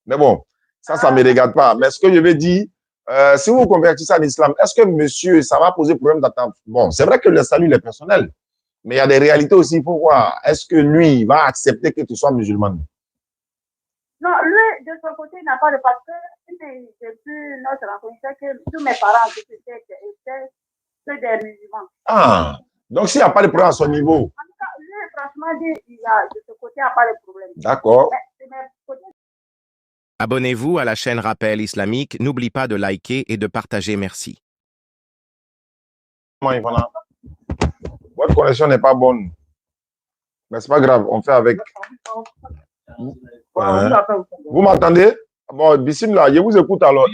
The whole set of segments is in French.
Mais bon, ça ne me regarde pas. Mais ce que je veux dire, si vous convertissez en islam, est-ce que monsieur, ça va poser problème d'attente? Bon, c'est vrai que le salut est personnel, mais il y a des réalités aussi, il faut voir. Est-ce que lui, il va accepter que tu sois musulman? Non, lui, de son côté, il n'a pas de parce que depuis notre rencontre, que tous mes parents étaient que des musulmans. Ah, donc s'il n'y a pas de problème à son niveau. En tout cas, lui, franchement, de ce côté, il n'y a pas de problème. D'accord. Abonnez-vous à la chaîne Rappel Islamique. N'oublie pas de liker et de partager. Merci. Votre connexion n'est pas bonne. Mais ce n'est pas grave, on fait avec. Vous m'entendez? Bon, Bissim là, je vous écoute alors.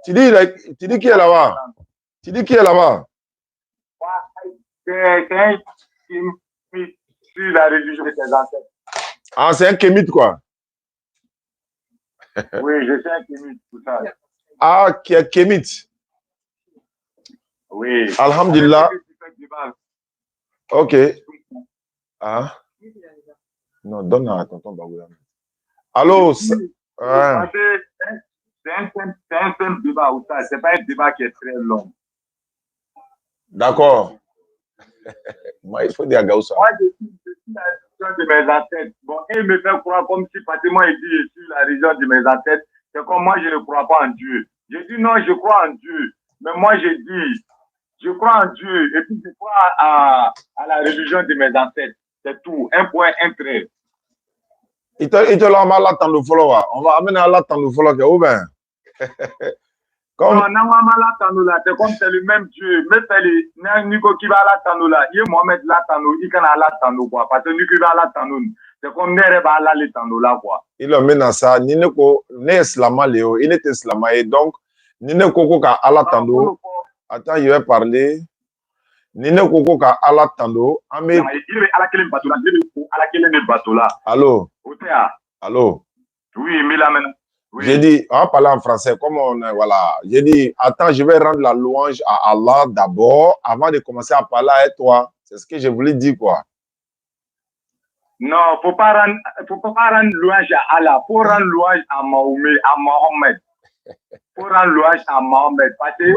Tu dis qui est là-bas? Tu dis qui est là-bas? C'est un kémite sur la religion de tes ancêtres. Ah, c'est un kémite quoi? Oui, je suis un kémite, tout ça. Ah, qui est kémite? Oui. Alhamdulillah. Ok. Ah. Non, donne à tonton Bagoula. Allô? C'est un simple débat, ou ça. C'est pas un débat qui est très long. D'accord. Moi, il faut dire à Gaoussa. Moi, je suis la religion de mes ancêtres. Bon, il me fait croire comme si pratiquement il dit je suis la religion de mes ancêtres. C'est comme moi, je ne crois pas en Dieu. Je dis non, je crois en Dieu. Mais moi, je dis, je crois en Dieu et puis je crois à la religion de mes ancêtres. C'est tout. Un point, un trait. Il te l'a mal là, tant de follow. On va amener à là, tant de follow. Ou bien? Non, c'est comme c'est le même Dieu. Mais c'est le Nico qui va là, Tanoula. Il est Mohamed là, Tanou. Il can là, Tanou, quoi. Parce que Nico va là, Tanou. C'est comme Nere va là, les Tanoula, quoi. Il a mené ça. Nineko, ne Islama Léo. Il est Islama. Donc, Nineko ka Allah Tando. Attends, je vais parler. Nineko ka Allah Tando. Il est à la Kélé Batoula. Il est à la Kélé Batoula. Allô? Allô? Oui, Milamena. Oui. J'ai dit, on va parler en français, comme on est, voilà. J'ai dit, attends, je vais rendre la louange à Allah d'abord, avant de commencer à parler avec toi. C'est ce que je voulais dire, quoi. Non, faut pas rendre louange à Allah, faut rendre louange à Mohamed. Faut rendre louange à Mohamed. Parce que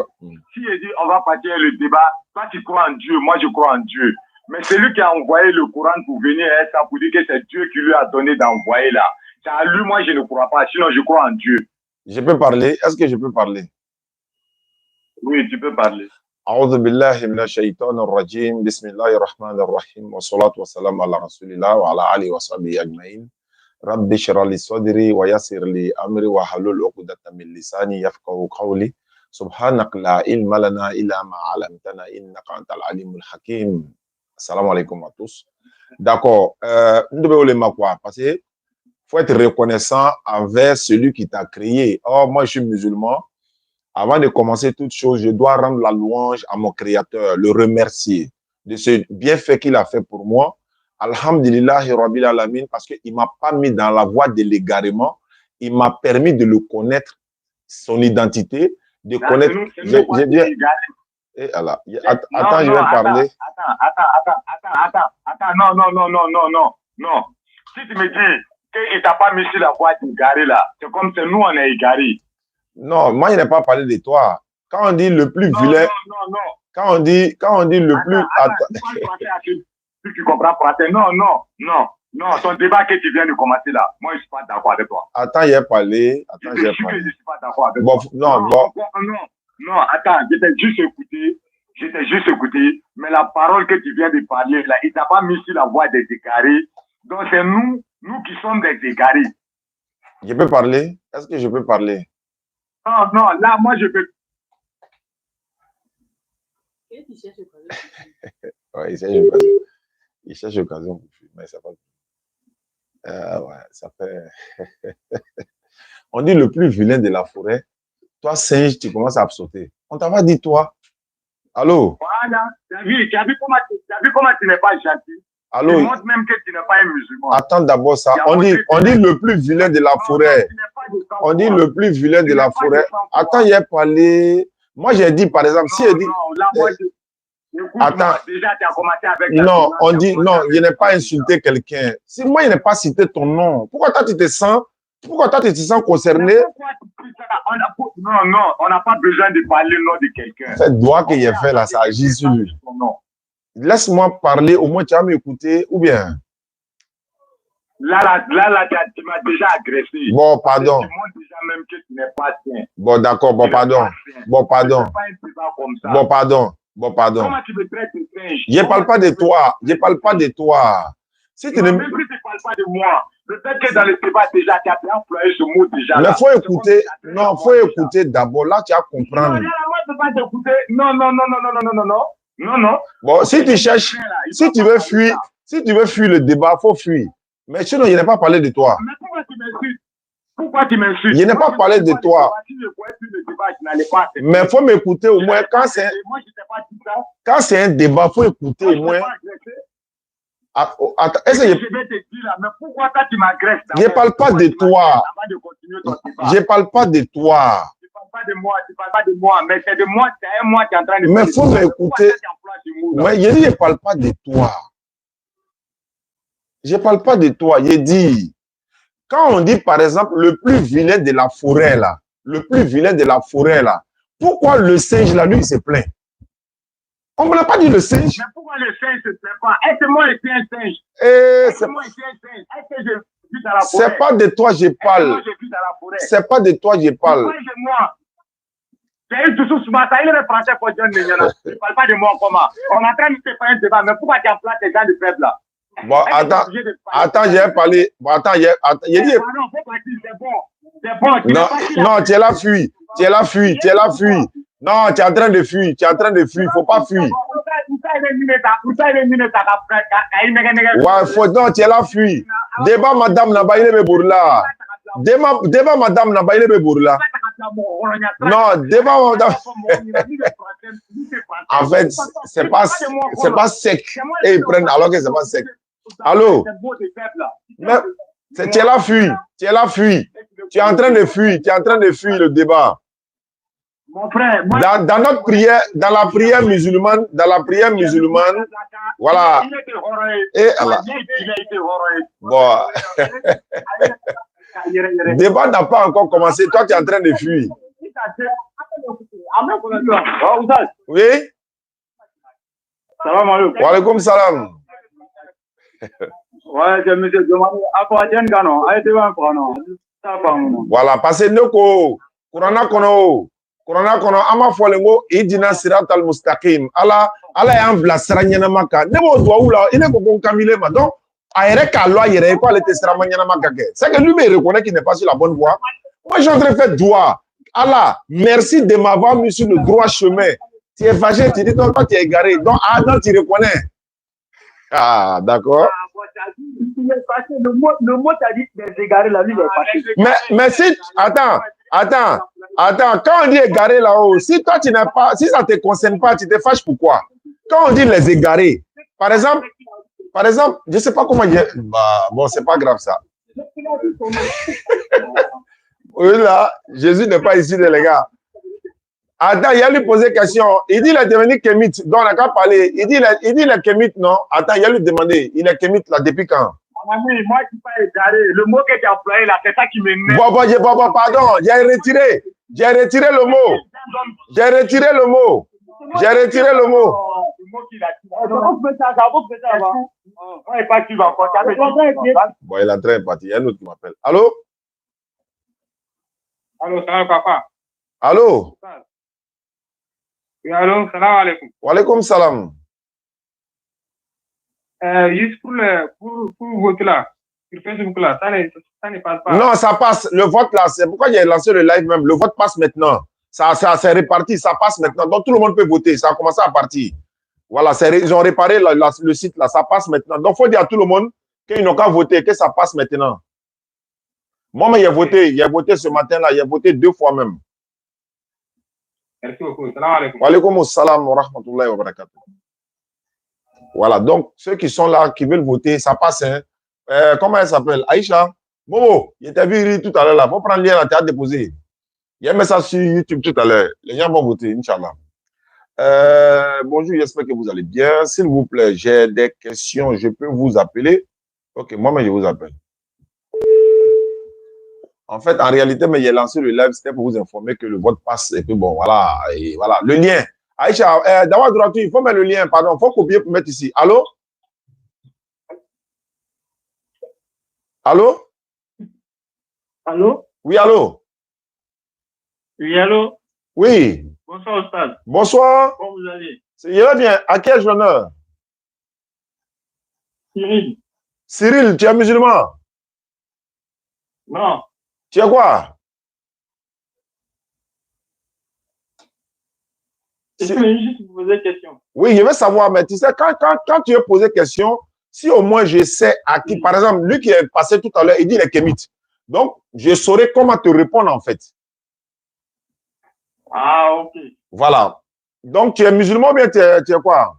si je dis, on va partir le débat, toi tu crois en Dieu, moi je crois en Dieu. Mais c'est lui qui a envoyé le Coran pour venir à ça, pour dire que c'est Dieu qui lui a donné d'envoyer là. C'est à lui, moi, je ne crois pas. Sinon, je crois en Dieu. Je peux parler? Est-ce que je peux parler? Oui, tu peux parler. أعوذ بالله من الشيطان الرجيم بسم الله الرحمن الرحيم والصلاة والسلام على رسول الله وعلى آله وصحبه أجمعين رب اشرح لي صدري ويسر لي أمري واحلل عقدة من لساني يفقهوا قولي سبحانك لا علم لنا إلا ما علمتنا إنك أنت العليم الحكيم. Salam alaikum à tous. D'accord. Nous devons le quoi parce que faut être reconnaissant envers celui qui t'a créé. Or, moi, je suis musulman. Avant de commencer toute chose, je dois rendre la louange à mon créateur, le remercier de ce bienfait qu'il a fait pour moi. Alhamdulillah, Rabbil Alamin, parce qu'il ne m'a pas mis dans la voie de l'égarement. Il m'a permis de le connaître, son identité, de connaître. J'ai bien. Et alors, attends, je vais parler. Attends, non. Si tu me dis qu'il ne t'a pas mis sur la voie d'égaré là, c'est comme si nous on est égarés. Non, moi je n'ai pas parlé de toi. Quand on dit le plus vilain. Non. Quand on dit le plus. Tu comprends français? Non, ton débat que tu viens de commencer là, moi je ne suis pas d'accord avec toi. Attends, j'ai parlé. Je ne suis pas d'accord avec toi. Non, attends, j'étais juste écouté, mais la parole que tu viens de parler là, il ne t'a pas mis sur la voie des égarés. Donc c'est nous qui sommes des égarés. Je peux parler? Est-ce que je peux parler? Non, là, moi je peux. Ouais, il cherche l'occasion pour fuir, mais ça va. Ouais, ça fait. On dit le plus vilain de la forêt. Toi, singe, tu commences à sauter. On t'a pas dit, toi. Allô? Voilà. Tu as vu comment tu n'es pas gentil? Allô? Tu montres même que tu n'es pas un musulman. Attends d'abord ça. On dit le plus vilain de la forêt. On dit le plus vilain de la forêt. Attends, il y a parlé. Moi, j'ai dit, par exemple, si il dit. Non, là, moi, attends. Déjà, tu as commencé avec. Non, on dit, non, je n'ai pas insulté quelqu'un. Si moi, je n'ai pas cité ton nom, pourquoi toi, tu te sens Pourquoi toi, tu te sens concerné? Non, on n'a pas besoin de parler le nom de quelqu'un. Cette doigt que j'ai fait là, ça agit sur lui. Laisse-moi parler, au moins tu vas m'écouter, ou bien? Là, tu m'as déjà agressé. Bon, pardon. Tu montres déjà même que tu n'es pas sain. Bon, d'accord, bon, pardon. Bon, pardon. Bon, pardon. Bon, pardon. Comment tu me traites de singe? Je ne parle pas de toi. Je ne parle pas de toi. Si tu ne parles pas de moi. Peut-être que dans le débat déjà, tu as employé ce mot déjà. Mais il faut écouter. Non, il faut écouter d'abord. Là, tu vas comprendre. Non. Bon, si tu cherches, si tu veux fuir le débat, il faut fuir. Mais sinon, je n'ai pas parlé de toi. Mais pourquoi tu m'insultes? Pourquoi tu m'insultes? Je n'ai pas parlé de toi. Mais il faut m'écouter au moins. Quand c'est un débat, il faut écouter au moins. Attends, est-ce que je vais te dire là, mais pourquoi toi tu m'agresses? Je ne parle pas de toi. Je ne parle pas de toi. Tu ne parles pas de moi, mais c'est de moi, c'est un moi qui est en train de. Mais il faut m'écouter. Mais je dis, je ne parle pas de toi. Je ne parle pas de toi. Je dis, quand on dit par exemple le plus vilain de la forêt là, pourquoi le singe là, lui, il se plaint? On ne me l'a pas dit le singe. Mais pourquoi le singe ne se plaint pas? Est-ce que moi, je suis un singe? Est-ce que moi, je suis un singe? Est-ce que je vis dans la forêt? C'est pas de toi je parle. C'est pas de toi je parle. Pourquoi de moi? J'ai eu toujours souvent ça. Il est français pour John Nenyana. Tu ne parles pas de moi comment? On est en train de se faire un débat, mais pourquoi tu emploies ces gens de faible là? Bon, attends, j'ai parlé. Bon, attends, j'ai dit. C'est bon. Non, tu es là, fuis. Non, tu es en train de fuir. Il ne faut pas fuir. Ouais, non, tu es là, fuis. Débat madame Nabaïle Bebourla. Débat madame Nabaïle Bebourla. Non, débat madame. En fait, c'est pas sec. Et ils prennent alors que c'est pas sec. Allô? Tu es là, fuis. Tu es en train de fuir. Le débat. Mon frère, dans notre prière, dans la prière musulmane, voilà. Et Allah. Bon. Le débat n'a pas encore commencé. Toi, tu es en train de fuir. Oui? Salam alaikum. Wa alaikum salam. Ouais, je me suis demandé à quoi tu es gano. Voilà, parce que nous, Kurana kono, ama folengo, idina siratal mustaqim. Allah est en place, saranyana ne mo doit ou là, il est beaucoup camilé, donc, aéré kalo, aéré, quoi, les testamanyana makake. C'est que lui me reconnaît qu'il n'est pas sur la bonne voie. Moi, j'ai en train de faire doigt. Allah, merci de m'avoir mis sur le droit chemin. Tu es fâché, tu dis, toi, tu es égaré. Donc, Adam, tu reconnais. Ah, d'accord. Le mot t'a dit des égarés, la vie est fâché. Mais si, attends, quand on dit égaré là-haut, si toi, tu n'as pas, si ça ne te concerne pas, tu te fâches pourquoi? Quand on dit les égarés, par exemple, je ne sais pas comment dire, bah, bon, c'est pas grave ça. Oui, là, Jésus n'est pas ici, les gars. Attends, il a lui posé question. Il dit il est devenu kémite. Donc, on n'a qu'à parler. Il dit il est kémite, non? Attends, il a lui demandé. Il est kémite là depuis quand? Moi, je ne suis pas égaré. Le mot que tu as employé là, c'est ça qui m'énerve. Bon, pardon. J'ai retiré le mot. J'ai retiré le mot qu'il a dit. Bon, il est en train de partir. Il y a un autre qui m'appelle. Allô? Allô, salam papa. Allô? Oui, allô, salam alaikum. Wa alaikum salam. Juste pour voter là, sur Facebook là, ça ne passe pas. Non, ça passe. Le vote là, c'est pourquoi j'ai lancé le live même. Le vote passe maintenant. Ça c'est réparti, ça passe maintenant. Donc tout le monde peut voter. Ça a commencé à partir. Voilà, ils ont réparé le site là, ça passe maintenant. Donc il faut dire à tout le monde qu'ils n'ont qu'à voter, que ça passe maintenant. Moi, j'ai voté ce matin là, j'ai voté 2 fois même. Merci beaucoup. Salam alaikum. Wa alaikum salam wa rahmatullahi wa barakatuh. Voilà, donc ceux qui sont là, qui veulent voter, ça passe. Hein. Comment elle s'appelle? Aïcha? Momo, il t'a vu tout à l'heure là. Faut prendre le lien là, tu as déposé. Il y a un message sur YouTube tout à l'heure. Les gens vont voter, Inch'Allah. Bonjour, j'espère que vous allez bien. S'il vous plaît, j'ai des questions. Je peux vous appeler? Ok, moi-même, je vous appelle. En fait, en réalité, mais j'ai lancé le live, c'était pour vous informer que le vote passe. Et puis bon, voilà. Et voilà. Le lien. Aïcha, d'avoir droit, il faut mettre le lien, pardon. Il faut copier pour mettre ici. Allô? Allô? Allô? Oui, allô? Oui, allô? Oui. Bonsoir, Ostad. Bonsoir. Comment vous allez? Je vais bien. À quel honneur? Cyril? Cyril, tu es musulman? Non. Tu es quoi? Je vais juste vous poser une question. Oui, je veux savoir, mais tu sais, quand tu veux poser question, si au moins je sais à qui, par exemple, lui qui est passé tout à l'heure, il dit les kémites. Donc, je saurais comment te répondre en fait. Ah, ok. Voilà. Donc, tu es musulman ou bien tu es quoi?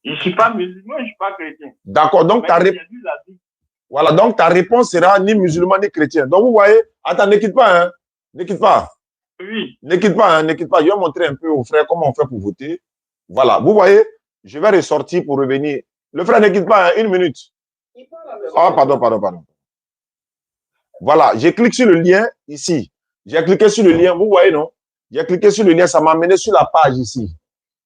Je ne suis pas musulman, je ne suis pas chrétien. D'accord. Donc, voilà. Donc, ta réponse sera ni musulman ni chrétien. Donc, vous voyez, attends, ne quitte pas, hein. Ne quitte pas. Oui. Ne quitte pas, hein, ne quitte pas. Je vais montrer un peu aux frères comment on fait pour voter. Voilà. Vous voyez, je vais ressortir pour revenir. Le frère, ne quitte pas, hein, 1 minute. Ah, pardon. Voilà. Je clique sur le lien ici. J'ai cliqué sur le lien. Vous voyez, non? J'ai cliqué sur le lien. Ça m'a amené sur la page ici.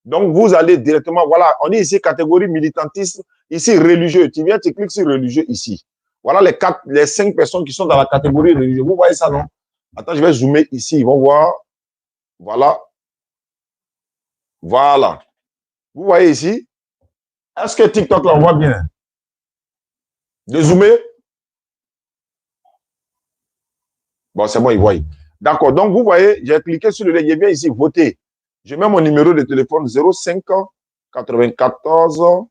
Donc, vous allez directement, voilà, on est ici catégorie militantiste, ici religieux. Tu viens, tu cliques sur religieux ici. Voilà les 5 personnes qui sont dans la catégorie religieux. Vous voyez ça, non? Attends, je vais zoomer ici. Ils vont voir. Voilà. Voilà. Vous voyez ici? Est-ce que TikTok là, on voit bien? De zoomer? Bon, c'est bon, ils voient. D'accord. Donc, vous voyez, j'ai cliqué sur le lien. Je viens ici, voter. Je mets mon numéro de téléphone 05 94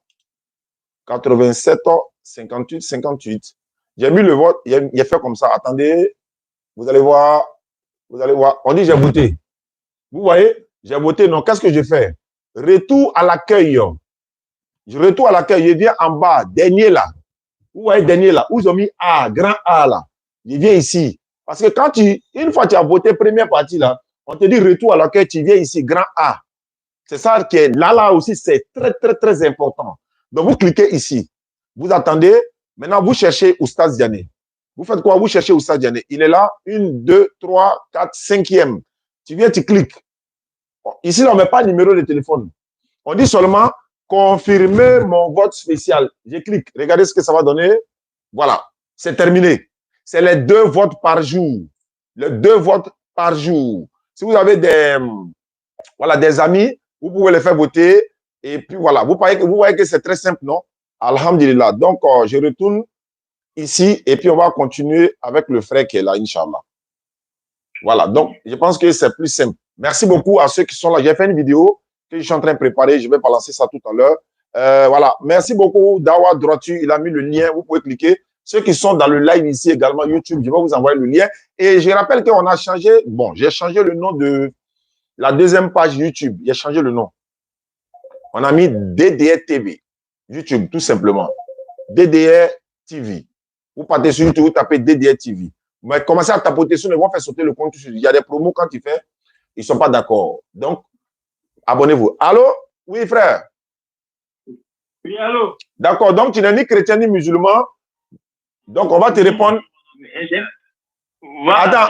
87 58 58. J'ai mis le vote, il est fait comme ça. Attendez, vous allez voir. Vous allez voir. On dit j'ai voté. Vous voyez, j'ai voté. Non, qu'est-ce que je fais? Retour à l'accueil. Je retourne à l'accueil. Je viens en bas, dernier là. Vous voyez, dernier là, où ils ont mis A, grand A là. Je viens ici. Parce que quand une fois que tu as voté première partie là, on te dit retour à l'accueil, tu viens ici, grand A. C'est ça qui est là aussi, c'est très important. Donc, vous cliquez ici. Vous attendez. Maintenant, vous cherchez Oustaz Diané. Vous faites quoi? Vous cherchez Oustaz Diané. Il est là. 1, 2, 3, 4, 5e. Tu viens, tu cliques. Ici, on ne met pas de numéro de téléphone. On dit seulement confirmer mon vote spécial. Je clique. Regardez ce que ça va donner. Voilà. C'est terminé. C'est les 2 votes par jour. Les 2 votes par jour. Si vous avez des amis, vous pouvez les faire voter. Et puis voilà. Vous voyez que c'est très simple, non? Alhamdulillah. Donc, je retourne ici et puis on va continuer avec le frère qui est là, Inch'Allah. Voilà. Donc, je pense que c'est plus simple. Merci beaucoup à ceux qui sont là. J'ai fait une vidéo que je suis en train de préparer. Je vais balancer ça tout à l'heure. Voilà. Merci beaucoup, Dawa Droitu. Il a mis le lien. Vous pouvez cliquer. Ceux qui sont dans le live ici également, YouTube, je vais vous envoyer le lien. Et je rappelle qu'on a changé. Bon, j'ai changé le nom de la deuxième page YouTube. J'ai changé le nom. On a mis DDR TV. YouTube, tout simplement. DDR TV. Vous partez sur YouTube, vous tapez DDR TV. Mais commencez à tapoter sur, ils vont faire sauter le compte. Il y a des promos quand il fait, ils ne sont pas d'accord. Donc, abonnez-vous. Allô? Oui, frère. Oui, allô? D'accord. Donc, tu n'es ni chrétien ni musulman. Donc, on va te répondre. Voilà, attends.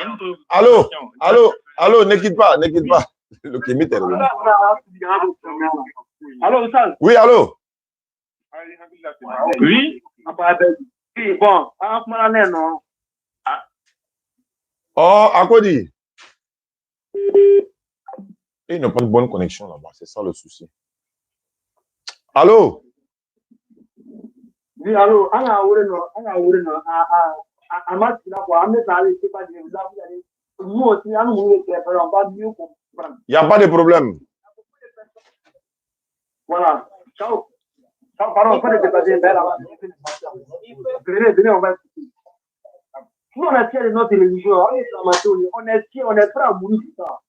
Allô, ne quitte pas. Le kémite est revenu. Allô, Sal? Oui, allô? Oui? Bon, non. Oh, à quoi dire? Il n'a pas de bonne connexion là-bas, c'est ça le souci. Allô? Oui, allô? Il n'y a pas de problème. Voilà. Ciao. Ciao, pardon, pas de dépasser. Venez, on va écouter. Nous, on est fiers de notre religion. On est fiers, on est prêts à mourir pour ça.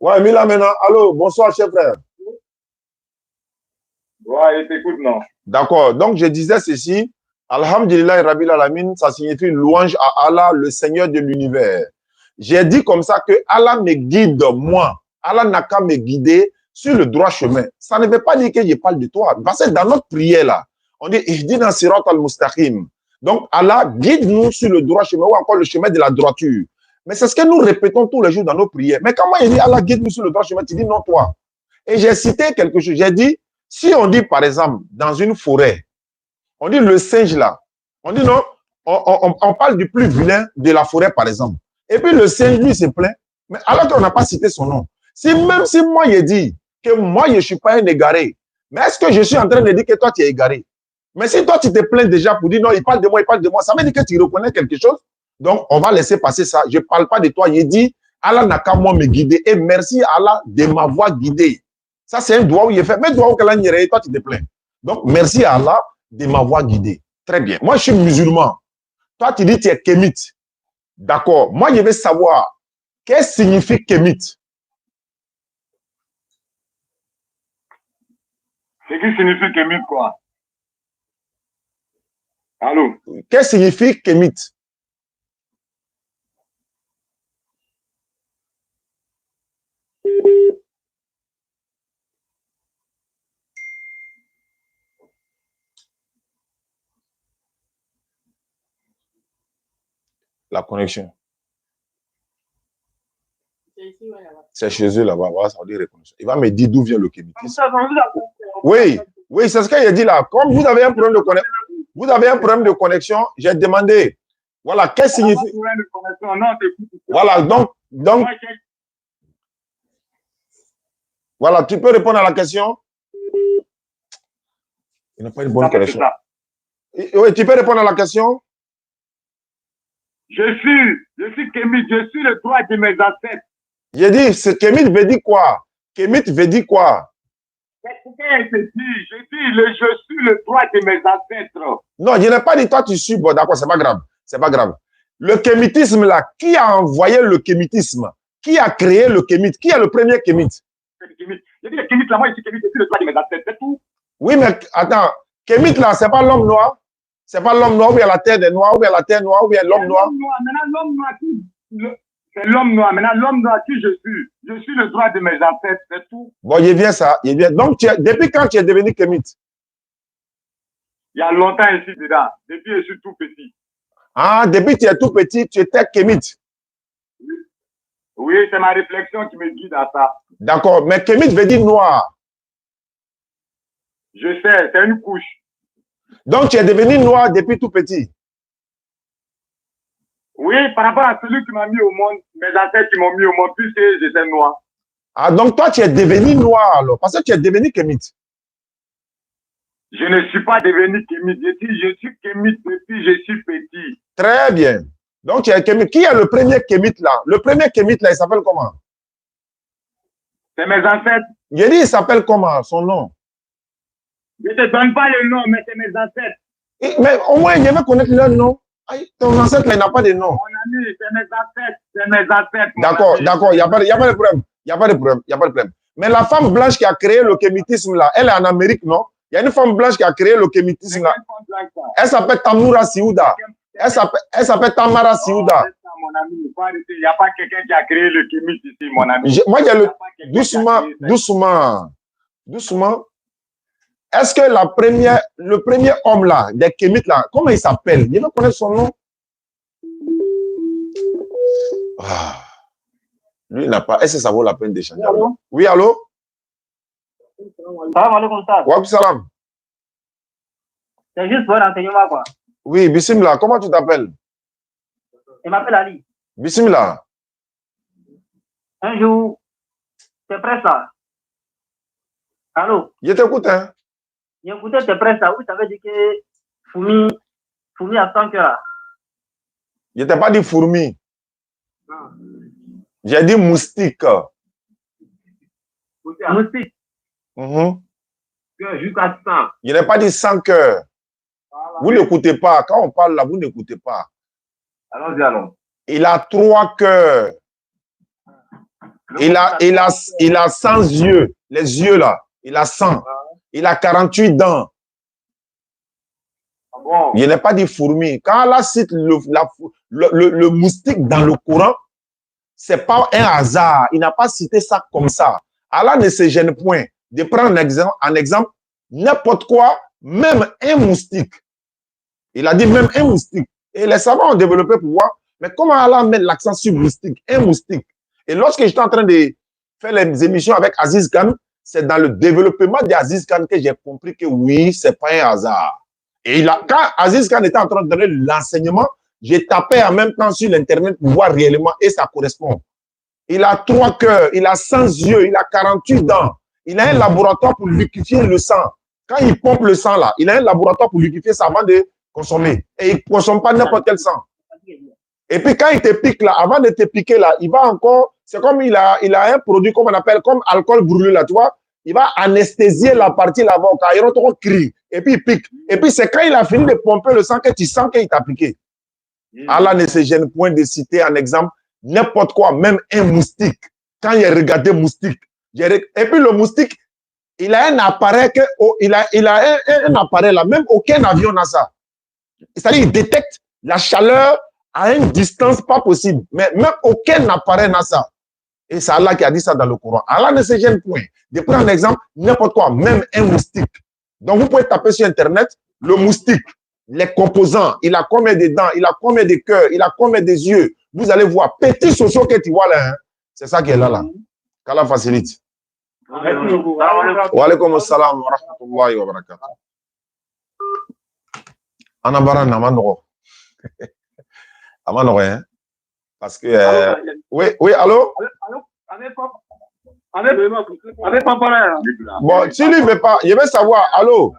Ouais, Mila maintenant. Allô, bonsoir, chef frère. Ouais, il t'écoute, non? D'accord. Donc, je disais ceci. Alhamdulillah, Rabbil Alamin, ça signifie louange à Allah, le Seigneur de l'univers. J'ai dit comme ça que Allah me guide, moi. Allah n'a qu'à me guider sur le droit chemin, ça ne veut pas dire que je parle de toi. Parce que dans notre prière, là, on dit, Ihdina sirat al-mustaqim. Donc, Allah, guide-nous sur le droit chemin ou encore le chemin de la droiture. Mais c'est ce que nous répétons tous les jours dans nos prières. Mais quand moi, il dit, Allah, guide-nous sur le droit chemin, tu dis non, toi. Et j'ai cité quelque chose. J'ai dit, si on dit, par exemple, dans une forêt, on dit le singe là, on dit non, on parle du plus vilain de la forêt, par exemple. Et puis le singe, lui, se plaint. Mais alors qu'on n'a pas cité son nom. Même si moi, je dis que moi, je ne suis pas un égaré, mais est-ce que je suis en train de dire que toi, tu es égaré? Mais si toi, tu te plains déjà pour dire non, il parle de moi, ça veut dire que tu reconnais quelque chose. Donc, on va laisser passer ça. Je ne parle pas de toi. Je dis, Allah n'a qu'à moi me guider. Et merci Allah de m'avoir guidé. Ça, c'est un doigt où il est fait. Mais doigt où toi, tu te plains. Donc, merci à Allah de m'avoir guidé. Très bien. Moi, je suis musulman. Toi, tu dis que tu es kémite. D'accord. Moi, je veux savoir qu'est-ce que signifie kémite. C'est qui signifie kémite, quoi? Allô? Qu'est-ce que signifie kémite? La connexion. C'est chez eux là-bas. Voilà, ça veut dire reconnaissance. Il va me dire d'où vient le kémitisme. Oui, oui, c'est ce qu'il a dit là. Comme vous avez un problème de connexion, j'ai demandé. Voilà, qu'est-ce que signifie. Voilà, donc, voilà, tu peux répondre à la question. Il n'a pas une bonne connexion. Oui, tu peux répondre à la question. Je suis kémite, je suis le droit de mes ancêtres. J'ai dit, ce kémite veut dire quoi? Kémite veut dire quoi? Je suis le droit de mes ancêtres. Non, je n'ai pas dit toi tu suis. Bon, d'accord, c'est pas grave. C'est pas grave. Le kémitisme là, qui a envoyé le kémitisme? Qui a créé le kémite? Qui est le premier kémite? J'ai dit le kémite là, moi je suis kémite, je suis le droit de mes ancêtres, c'est tout. Oui, mais attends, kémite là, c'est pas l'homme noir? C'est pas l'homme noir ou bien la terre des noirs ou bien la terre noire ou bien l'homme noir? Maintenant, l'homme noir, c'est l'homme noir. Maintenant, l'homme noir qui je suis le droit de mes ancêtres, c'est tout. Bon, il vient ça, il vient. Donc, depuis quand tu es devenu kémite? Il y a longtemps ici dedans, depuis je suis tout petit. Ah, depuis que tu es tout petit, tu étais kémite. Oui, c'est ma réflexion qui me guide à ça. D'accord, mais kémite veut dire noir. Je sais, c'est une couche. Donc, tu es devenu noir depuis tout petit. Oui, par rapport à celui qui m'a mis au monde, mes ancêtres qui m'ont mis au monde, puisque j'étais noir. Ah, donc toi, tu es devenu noir alors, parce que tu es devenu kémite. Je ne suis pas devenu kémite. Je suis kémite depuis je suis petit. Très bien. Donc, tu es kémite. Qui est le premier kémite là? Le premier kémite là, il s'appelle comment? C'est mes ancêtres. J'ai dit, il s'appelle comment, son nom? Je ne te donne pas le nom, mais c'est mes ancêtres. Mais au moins, il devait connaître leur nom. Ton ancêtre là, il n'a pas de nom. Mon ami, c'est mes ancêtres. C'est mes ancêtres. D'accord, d'accord, il n'y a pas de problème. Il n'y a pas de problème. Mais la femme blanche qui a créé le kémitisme là, elle est en Amérique, non? Il y a une femme blanche qui a créé le kémitisme là. Elle s'appelle Tamoura Siouda. Elle s'appelle Tamara Siouda. Mon ami, il n'y a pas quelqu'un qui a créé le kémite ici, mon ami. Moi, il y a doucement. Est-ce que le premier homme là, des kémites là, comment il s'appelle? Il veut connaître son nom? Ah. Lui, il n'a pas. Est-ce que ça vaut la peine d'échanger? Oui, allô? Salam alaikum, Stade. Wa salam. C'est juste pour un renseignement, quoi. Oui, Bismillah, comment tu t'appelles? Je m'appelle Ali. Bismillah. Un jour, tes presses là. Allô? Je t'écoute, hein? J'ai écouté tes presses là où tu avais dit que Fourmi a 100 cœurs là. Je t'ai pas dit fourmi. J'ai dit moustique. Moustique. Jusqu'à 100. Je n'ai pas dit 100 cœurs. Vous n'écoutez pas. Quand on parle là, vous n'écoutez pas. Allons-y, allons. Il a 3 cœurs. Il a 100 yeux. Les yeux là. Il a 100. Il a 48 dents. Bon. Je n'ai pas dit fourmi. Quand Allah cite le moustique dans le Coran, c'est pas un hasard. Il n'a pas cité ça comme ça. Allah ne se gêne point de prendre en exemple n'importe quoi, même un moustique. Il a dit même un moustique. Et les savants ont développé pour voir, mais comment Allah met l'accent sur moustique, un moustique. Et lorsque j'étais en train de faire les émissions avec Aziz Khan, c'est dans le développement d'Aziz Khan que j'ai compris que oui, c'est pas un hasard. Et quand Aziz Khan était en train de donner l'enseignement, j'ai tapé en même temps sur l'Internet pour voir réellement et ça correspond. Il a 3 cœurs, il a 100 yeux, il a 48 dents. Il a un laboratoire pour liquéfier le sang. Quand il pompe le sang là, il a un laboratoire pour liquéfier ça avant de consommer. Et il ne consomme pas n'importe quel sang. Et puis quand il te pique là, avant de te piquer là, il va encore, c'est comme il a un produit comme on appelle, comme alcool brûlé là, tu vois. Il va anesthésier la partie là-bas, quand il retrouve cri, et puis il pique. Et puis c'est quand il a fini de pomper le sang que tu sens qu'il t'a piqué. Allah ne se gêne point de citer en exemple n'importe quoi, même un moustique. Quand il a regardé moustique, et puis le moustique, il a un appareil il a un appareil là, même aucun avion n'a ça. C'est-à-dire il détecte la chaleur à une distance pas possible, mais même aucun appareil n'a ça. Et c'est Allah qui a dit ça dans le Coran. Allah ne se gêne point de prendre un exemple n'importe quoi, même un moustique. Donc vous pouvez taper sur Internet le moustique, les composants, il a combien de dents, il a combien de cœurs, il a combien de yeux. Vous allez voir, petit socio que tu vois là, hein, c'est ça qui est là. Qu'Allah facilite. Wa alaykum assalam wa rahmatullahi wa barakatuh. Anabara namanogo. Amanogo, hein? Parce que. Oui, allô? Bon, si lui ne veut pas, je veux savoir, allô?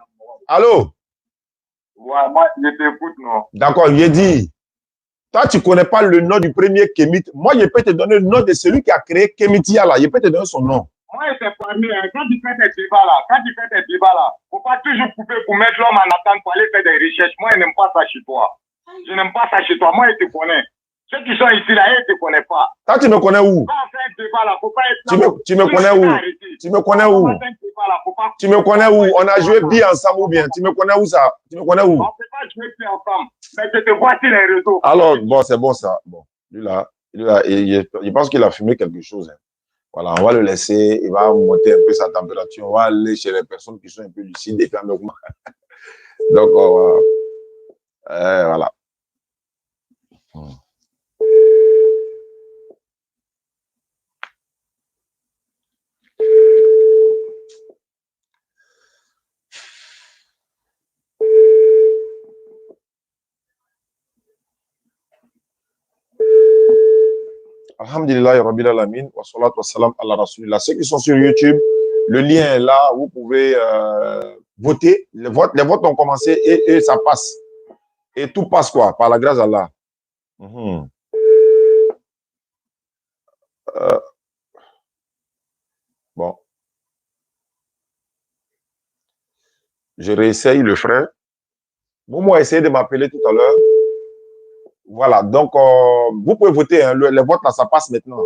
Ouais, moi, je t'écoute, non. D'accord, j'ai dit. Toi, tu ne connais pas le nom du premier Kémit. Moi, je peux te donner le nom de celui qui a créé Kémitia là. Je peux te donner son nom. Moi, je t'ai parlé, quand tu fais tes débats là, il ne faut pas toujours couper pour mettre l'homme en attente pour aller faire des recherches. Moi, je n'aime pas ça chez toi. Je n'aime pas ça chez toi. Moi, je te connais. Ceux qui sont ici là, ils ne te connaissent pas. Toi, tu me connais où? Quand on fait un débat là, faut pas être tu me connais où? Tu me connais où? Tu me connais où? On a joué bien ensemble ou bien? Tu me connais où ça? Tu me connais où? On ne peut pas jouer bien ensemble. Mais je te vois sur les réseaux. Alors, bon, c'est bon ça. Bon, lui là, je pense qu'il a fumé quelque chose. Hein. Voilà, on va le laisser. Il va monter un peu sa température. On va aller chez les personnes qui sont un peu lucides et faire un mouvement. Donc, voilà. Alhamdulillah, Rabbil Alamin, wa salatu wa salam ala Rasulillah. Ceux qui sont sur YouTube, le lien est là, vous pouvez voter. Les votes ont commencé et ça passe. Et tout passe quoi, par la grâce d'Allah. Bon. Je réessaye le frère. Bon, moi, essayez de m'appeler tout à l'heure. Voilà, donc vous pouvez voter. Hein, les votes là, ça passe maintenant.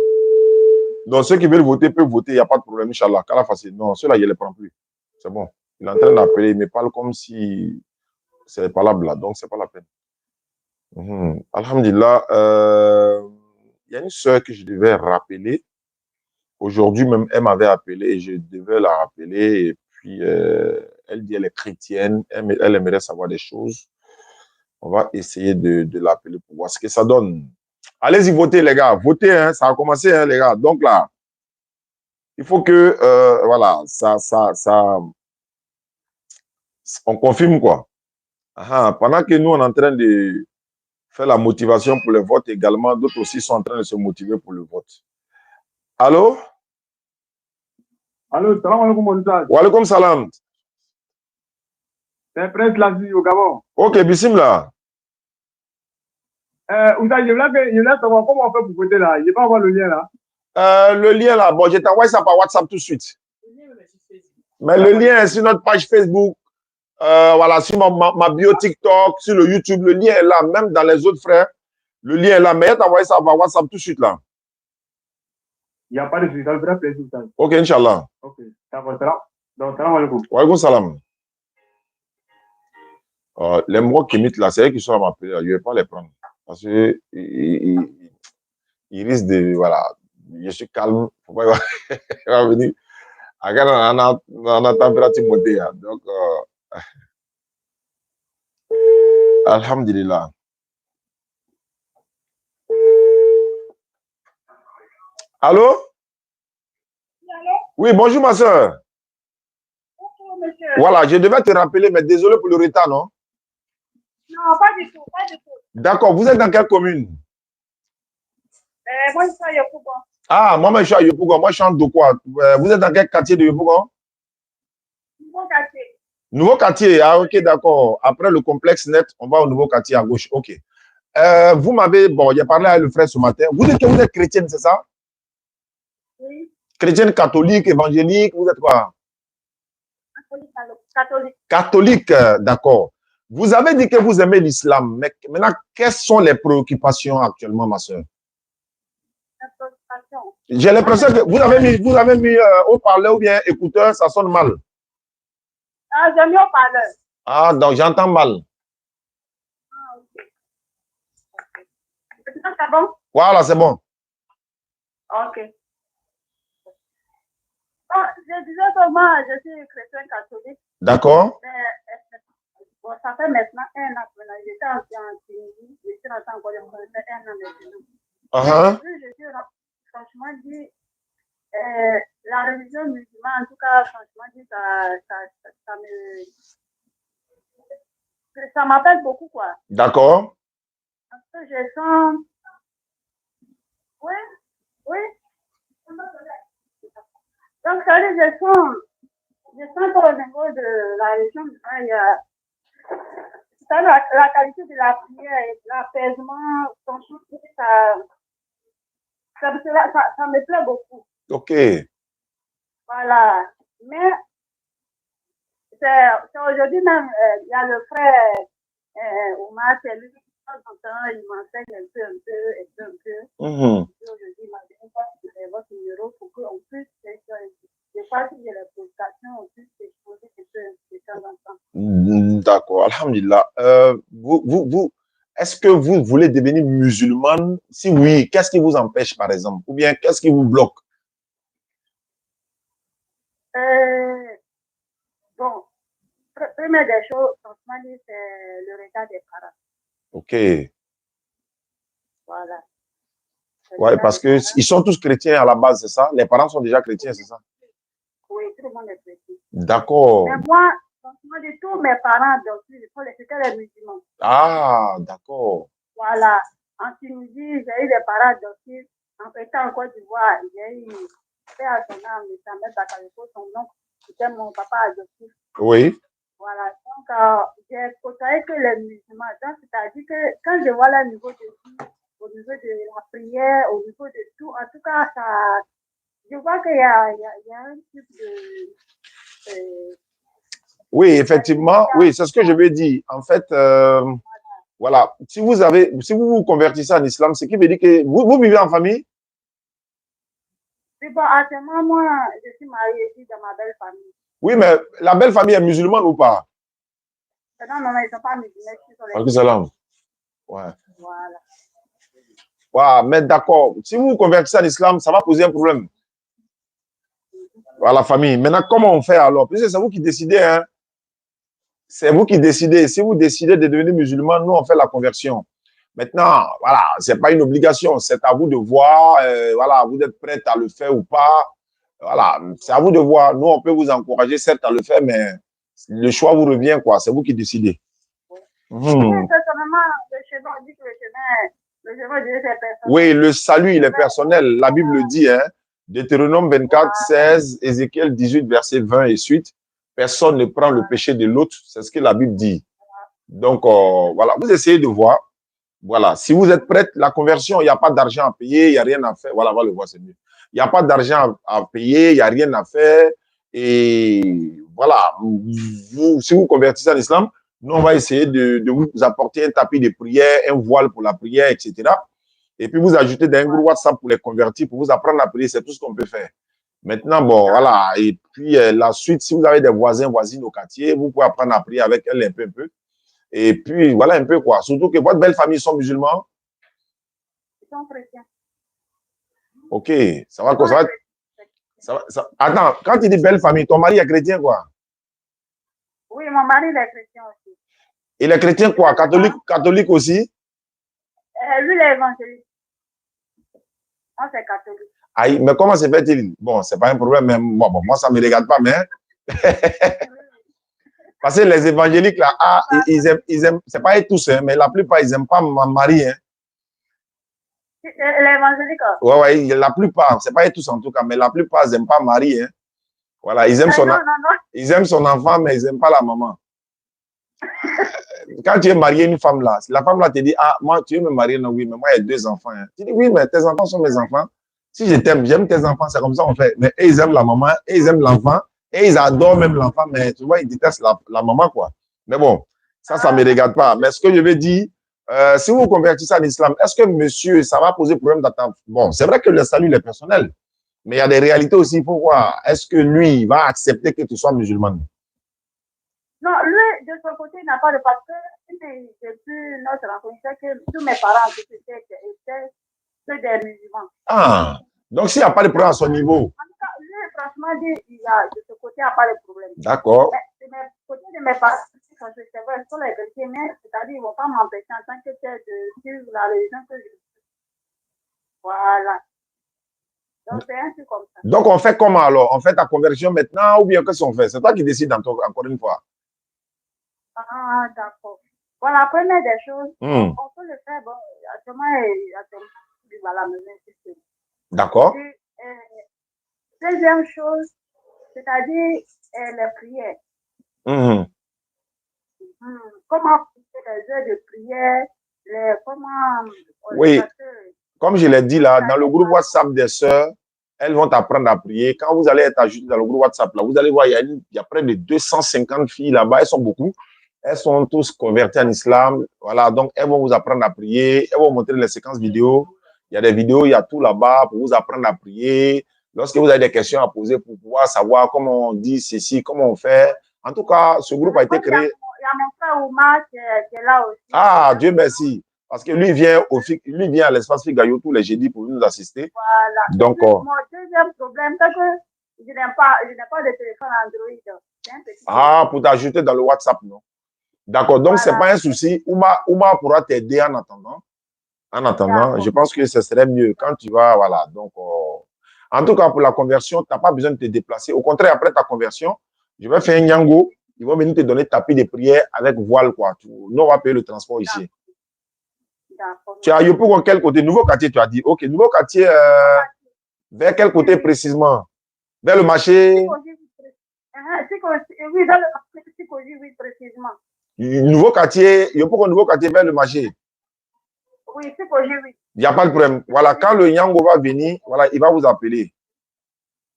Donc ceux qui veulent voter peuvent voter, il n'y a pas de problème, Inch'Allah. Qu'Allah facile. Non, ceux-là, je ne les prends plus. C'est bon. Il est en train d'appeler, il me parle comme si c'est pas là, donc c'est pas la peine. Alhamdulillah, il y a une soeur que je devais rappeler. Aujourd'hui même, elle m'avait appelé et je devais la rappeler. Et puis, elle dit elle est chrétienne, elle aimerait savoir des choses. On va essayer de l'appeler pour voir ce que ça donne. Allez-y voter, les gars. Votez, hein, ça a commencé, hein, les gars. Donc là, il faut que, voilà, on confirme quoi. Pendant que nous, on est en train de faire la motivation pour le vote également, d'autres aussi sont en train de se motiver pour le vote. Allô? Allô, salam alaikum, Mounzad. Wa alaikum salam. C'est Prince Lazi au Gabon. Ok, bismillah. Ouzad, je voulais savoir comment on fait pour voter là. Je ne vais pas avoir le lien là. Le lien là, bon, je t'envoie ça par WhatsApp tout de suite. Mais le lien est sur notre page Facebook, voilà, sur ma bio TikTok, sur le YouTube, le lien est là, même dans les autres frères. Le lien est là, mais je t'envoie ça par WhatsApp tout de suite là. Il n'y a pas de souci, ça le fera plaisir. Ok, Inch'Allah. Ok, d'accord, donc, salam alaikum. Wa alaikum salam. Les mots qui imitent là, c'est eux qui sont à m'appeler, je ne vais pas les prendre. Parce que ils risquent de, voilà, je suis calme, faut pas, il va venir. Regarde, on a température montée. Hein. Donc, alhamdulillah. Allô? Oui, bonjour ma soeur. Bonjour, monsieur. Voilà, je devais te rappeler, mais désolé pour le retard, non? Non, pas du tout, pas du tout. D'accord, vous êtes dans quelle commune? Moi, je suis à Yopougon. Ah, moi, je suis à Yopougon. Moi, je suis en Dokwa. Vous êtes dans quel quartier de Yopougon? Nouveau quartier. Nouveau quartier. Ah, ok, d'accord. Après le complexe net, on va au nouveau quartier à gauche. Ok. Vous m'avez, bon, j'ai parlé avec le frère ce matin. Vous dites que vous êtes chrétienne, c'est ça? Oui, Chrétienne catholique, évangélique, vous êtes quoi? catholique. Catholique, d'accord. Vous avez dit que vous aimez l'islam, mais maintenant, quelles sont les préoccupations actuellement, ma soeur? J'ai l'impression que vous avez mis haut-parleur ou bien écouteur, ça sonne mal. Ah, j'ai mis haut-parleur. Ah, donc j'entends mal. Ah, ok. Maintenant, c'est bon? Voilà, c'est bon. Ok. Bon, je disais que moi, je suis chrétien catholique. D'accord. Bon, ça fait maintenant 1 an. J'étais en Tunisie, je suis rentrée encore en France, 1 an maintenant. Je suis franchement dit, la religion musulmane, en tout cas, franchement dit, ça m'appelle beaucoup, quoi. D'accord. Parce que je sens, oui, oui. Donc, ça veut dire, je sens qu'au niveau de la religion musulmane, il y a la qualité de la prière et l'apaisement, franchement, ça me plaît beaucoup. Ok. Voilà. Mais c'est aujourd'hui même, il y a le frère Oumar, c'est lui qui de temps en temps, il m'enseigne un peu. Aujourd'hui, il m'a dit, votre numéro pour qu'on puisse, je sais si j'ai la présentation, on puisse exposer de temps en temps. D'accord, alhamdulillah. Est-ce que vous voulez devenir musulmane? Si oui, qu'est-ce qui vous empêche, par exemple? Ou bien, qu'est-ce qui vous bloque? Bon, première des choses, franchement, c'est le regard des parents. Ok. Voilà. Oui, parce qu'ils sont tous chrétiens à la base, c'est ça? Les parents sont déjà chrétiens, c'est ça? Oui, tout le monde est chrétien. D'accord. Mais moi, franchement, de tous mes parents, donc, c'était les musulmans. Ah, d'accord. Voilà. En Tunisie, j'ai eu des parents adoptifs. En étant en Côte d'Ivoire, j'ai eu père à son âme, sa mère Bakayoko, son oncle, c'était mon papa adoptif. Oui. Voilà. Donc, j'ai côtoyé que les musulmans. Donc, c'est-à-dire que quand je vois le niveau de vie, au niveau de la prière, au niveau de tout, en tout cas, ça, je vois qu'il y a un type de... Oui, effectivement, oui, c'est ce que je veux dire. En fait, voilà, si vous vous convertissez en islam, ce qui veut dire que vous vivez en famille? Oui, bon, actuellement, moi, je suis mariée ici dans ma belle famille. Oui, mais la belle famille est musulmane ou pas? Non, ils ne sont pas musulmans. Ouais. Voilà. Ouais, mais d'accord. Si vous vous convertissez en islam, ça va poser un problème à la famille. Maintenant, comment on fait alors? Puisque c'est vous qui décidez, hein? C'est vous qui décidez. Si vous décidez de devenir musulman, nous, on fait la conversion. Maintenant, voilà, ce n'est pas une obligation. C'est à vous de voir, voilà, vous êtes prête à le faire ou pas. Voilà, c'est à vous de voir. Nous, on peut vous encourager, certes, à le faire, mais le choix vous revient, quoi. C'est vous qui décidez. Oui, le salut, il est personnel. La Bible le dit, hein. Deutéronome 24, 16, Ézéchiel 18, verset 20 et suite. Personne ne prend le péché de l'autre. C'est ce que la Bible dit. Donc, voilà, vous essayez de voir. Voilà, si vous êtes prête, la conversion, il n'y a pas d'argent à payer, il n'y a rien à faire. Voilà, on va le voir, c'est mieux. Il n'y a pas d'argent à payer, il n'y a rien à faire. Et voilà, si vous convertissez en islam, nous, on va essayer de vous apporter un tapis de prière, un voile pour la prière, etc. Et puis, vous ajoutez dans un groupe WhatsApp pour les convertir, pour vous apprendre à prier. C'est tout ce qu'on peut faire. Maintenant, bon, voilà. Et puis, la suite, si vous avez des voisins, voisines au quartier, vous pouvez apprendre à prier avec elles un peu. Et puis, voilà un peu quoi. Surtout que votre belle famille sont musulmans. Ils sont chrétiens. Ok, ça va Attends, quand tu dis belle famille, ton mari est chrétien quoi? Oui, mon mari il est chrétien aussi. Il est chrétien quoi? Catholique aussi? Lui, il est évangélique. Moi, c'est catholique. Aïe, mais comment se fait-il? Bon, c'est pas un problème, mais bon, moi, ça ne me regarde pas, mais. Parce que les évangéliques, là, ils aiment, c'est pas eux tous, hein, mais la plupart, ils n'aiment pas ma mari. Hein. L'évangélique? Ouais, la plupart, c'est pas eux tous en tout cas, mais la plupart, ils n'aiment pas Marie. Hein. Voilà, ils aiment ils aiment son enfant, mais ils n'aiment pas la maman. Quand tu es marié une femme là, la femme là te dit, ah, moi, tu veux me marier? Non, oui, mais moi, il y a 2 enfants. Hein. Tu dis, oui, mais tes enfants sont mes enfants. Si je t'aime, j'aime tes enfants, c'est comme ça on fait. Mais eux, ils aiment la maman, eux, ils aiment l'enfant, et ils adorent même l'enfant, mais tu vois, ils détestent la maman, quoi. Mais bon, ça ne me regarde pas. Mais ce que je veux dire, si vous convertissez en islam, est-ce que monsieur, ça va poser problème d'attente? Bon, c'est vrai que le salut est personnel, mais il y a des réalités aussi, il faut voir. Est-ce que lui, il va accepter que tu sois musulmane? Non, lui, de son côté, il n'a pas de pasteur. Depuis notre rencontre, que tous mes parents étaient que des musulmans. Ah, donc s'il n'y a pas de problème à son niveau. En tout cas, lui, franchement, de ce côté, il n'y a pas de problème. D'accord. Mais de côté de mes parents, c'est vrai, sur les chrétiens, mais c'est-à-dire, ils ne vont pas m'empêcher en tant que tel de suivre la religion que je suis. Voilà. Donc, c'est un truc comme ça. Donc, on fait comment alors? On fait ta conversion maintenant ou bien qu'est-ce qu'on fait? C'est toi qui décides encore une fois. Ah, d'accord. Bon, la première des choses, on peut le faire. Bon, actuellement, voilà, d'accord. Deuxième chose, c'est-à-dire les prières. Comment les heures de prière, oui, comme je l'ai dit là, dans le groupe WhatsApp des sœurs, elles vont apprendre à prier. Quand vous allez être ajouté dans le groupe WhatsApp, là, vous allez voir, il y a près de 250 filles là-bas, elles sont beaucoup. Elles sont tous converties en islam. Voilà, donc elles vont vous apprendre à prier. Elles vont montrer les séquences vidéo. Il y a des vidéos, il y a tout là-bas pour vous apprendre à prier. Lorsque vous avez des questions à poser pour pouvoir savoir comment on dit ceci, comment on fait. En tout cas, ce groupe a été créé. Il y a mon frère Oumar qui est là aussi. Ah, Dieu merci. Parce que lui vient à l'espace Figayo tous les jeudis pour nous assister. Voilà. Donc, mon deuxième problème, c'est que je n'ai pas de téléphone Android. Ah, pour t'ajouter dans le WhatsApp, non? D'accord, donc c'est pas un souci. Ouma pourra t'aider en attendant. Je pense que ce serait mieux quand tu vas, voilà. Donc, en tout cas, pour la conversion, tu n'as pas besoin de te déplacer. Au contraire, après ta conversion, je vais faire un yango. Ils vont venir te donner tapis de prière avec voile, quoi. Nous, on va payer le transport ici. Tu as Yopougon, quel côté? Nouveau quartier, tu as dit. Ok, nouveau quartier, vers quel côté précisément? Vers le marché? Oui, vers le marché, oui, précisément. Nouveau quartier, Yopougon, nouveau quartier vers le marché? Oui, c'est pour oui. Il n'y a pas de problème. Voilà, quand le Yango va venir, voilà, il va vous appeler.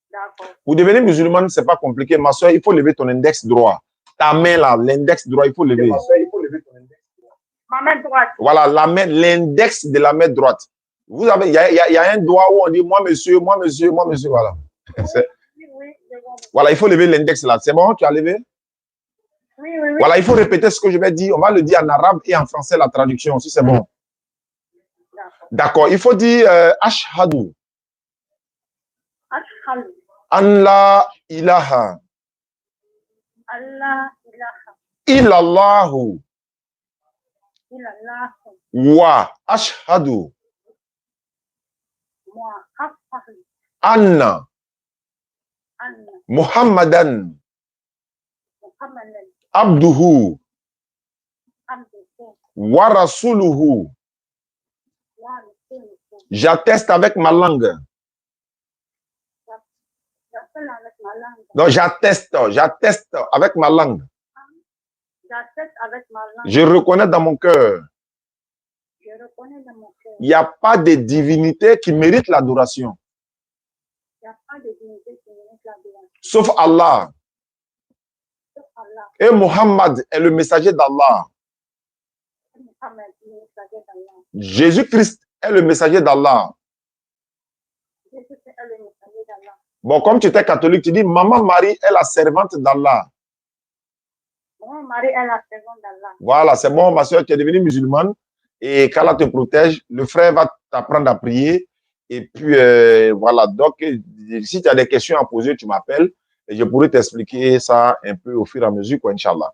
D'accord. Pour devenir musulmane, ce n'est pas compliqué. Ma soeur, il faut lever ton index droit. Ta main là, l'index droit, il faut lever. Ma soeur, il faut lever ton index droit. Ma main droite. Voilà, l'index de la main droite. Vous avez, il y a un doigt où on dit moi monsieur, moi monsieur, moi monsieur, voilà. Oui, voilà, il faut lever l'index là. C'est bon, tu as levé? Oui. Voilà, il faut répéter ce que je vais dire. On va le dire en arabe et en français, la traduction, si c'est bon. D'accord, il faut dire Ashhadu. Ashhadu. Allah ilaha. Allah ilaha. Illallahu. Illallahu. Wa ashhadu. Wa ashhadu. Anna. Anna. Muhammadan. Muhammadan. Abduhu. Abduhu. Wa rasuluhu. J'atteste avec ma langue. Non, j'atteste avec ma langue. Je reconnais dans mon cœur. Il n'y a pas de divinité qui mérite l'adoration. Sauf Allah. Et Muhammad est le messager d'Allah. Jésus-Christ est le messager d'Allah. Bon, comme tu étais catholique, tu dis Maman Marie est la servante d'Allah. Maman Marie est la servante d'Allah. Voilà, c'est bon, ma soeur, tu es devenue musulmane et qu'Allah te protège. Le frère va t'apprendre à prier Et puis, voilà. Donc, si tu as des questions à poser, tu m'appelles et je pourrai t'expliquer ça un peu au fur et à mesure, quoi, Inch'Allah.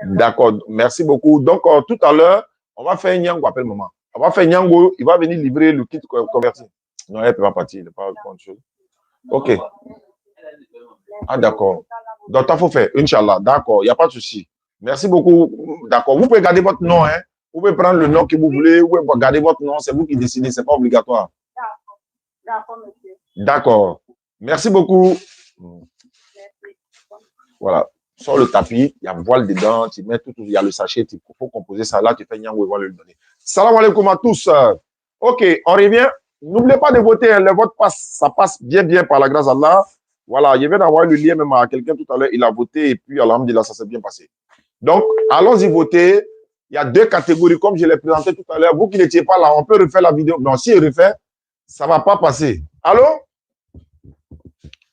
D'accord. Merci beaucoup. Donc, tout à l'heure, on va faire Nyango, appelle maman. On va faire Nyango, il va venir livrer le kit converti. Non, elle ne peut pas partir, il ne peut pas prendre chose. Ok. Ah, d'accord. Donc, il faut faire, Inch'Allah. D'accord, il n'y a pas de souci. Merci beaucoup. D'accord. Vous pouvez garder votre nom, hein. Vous pouvez prendre le nom que vous voulez. Vous pouvez garder votre nom. C'est vous qui décidez. Ce n'est pas obligatoire. D'accord, monsieur. D'accord. Merci beaucoup. Merci. Voilà. Sur le tapis, il y a voile dedans. Tu mets tout, il y a le sachet. Il faut composer ça là. Tu fais Nyango, il va le donner. Salam alaikum à tous. Ok, on revient. N'oubliez pas de voter. Le vote passe. Ça passe bien, bien par la grâce d'Allah. Voilà, je viens d'envoyer le lien même à quelqu'un tout à l'heure. Il a voté et puis, alhamdulillah, ça s'est bien passé. Donc, allons-y voter. Il y a deux catégories, comme je l'ai présenté tout à l'heure. Vous qui n'étiez pas là, on peut refaire la vidéo. Non, si il refait, ça ne va pas passer. Allô?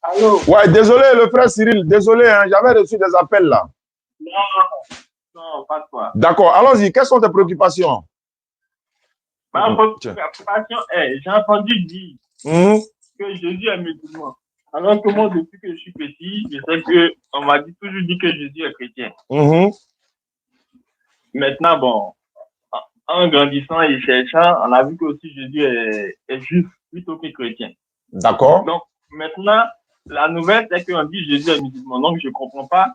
Allô? Ouais, désolé, le frère Cyril. Désolé, hein, j'avais reçu des appels là. Non, pas de quoi. D'accord, allons-y. Quelles sont tes préoccupations? Ma préoccupation est, j'ai entendu dire que Jésus est musulman. Alors que moi, depuis que je suis petit, je sais qu'on m'a toujours dit que Jésus est chrétien. Maintenant, bon, en grandissant et cherchant, on a vu que aussi Jésus est juif plutôt que chrétien. D'accord. Donc, maintenant, la nouvelle, c'est qu'on dit Jésus est musulman. Donc, je ne comprends pas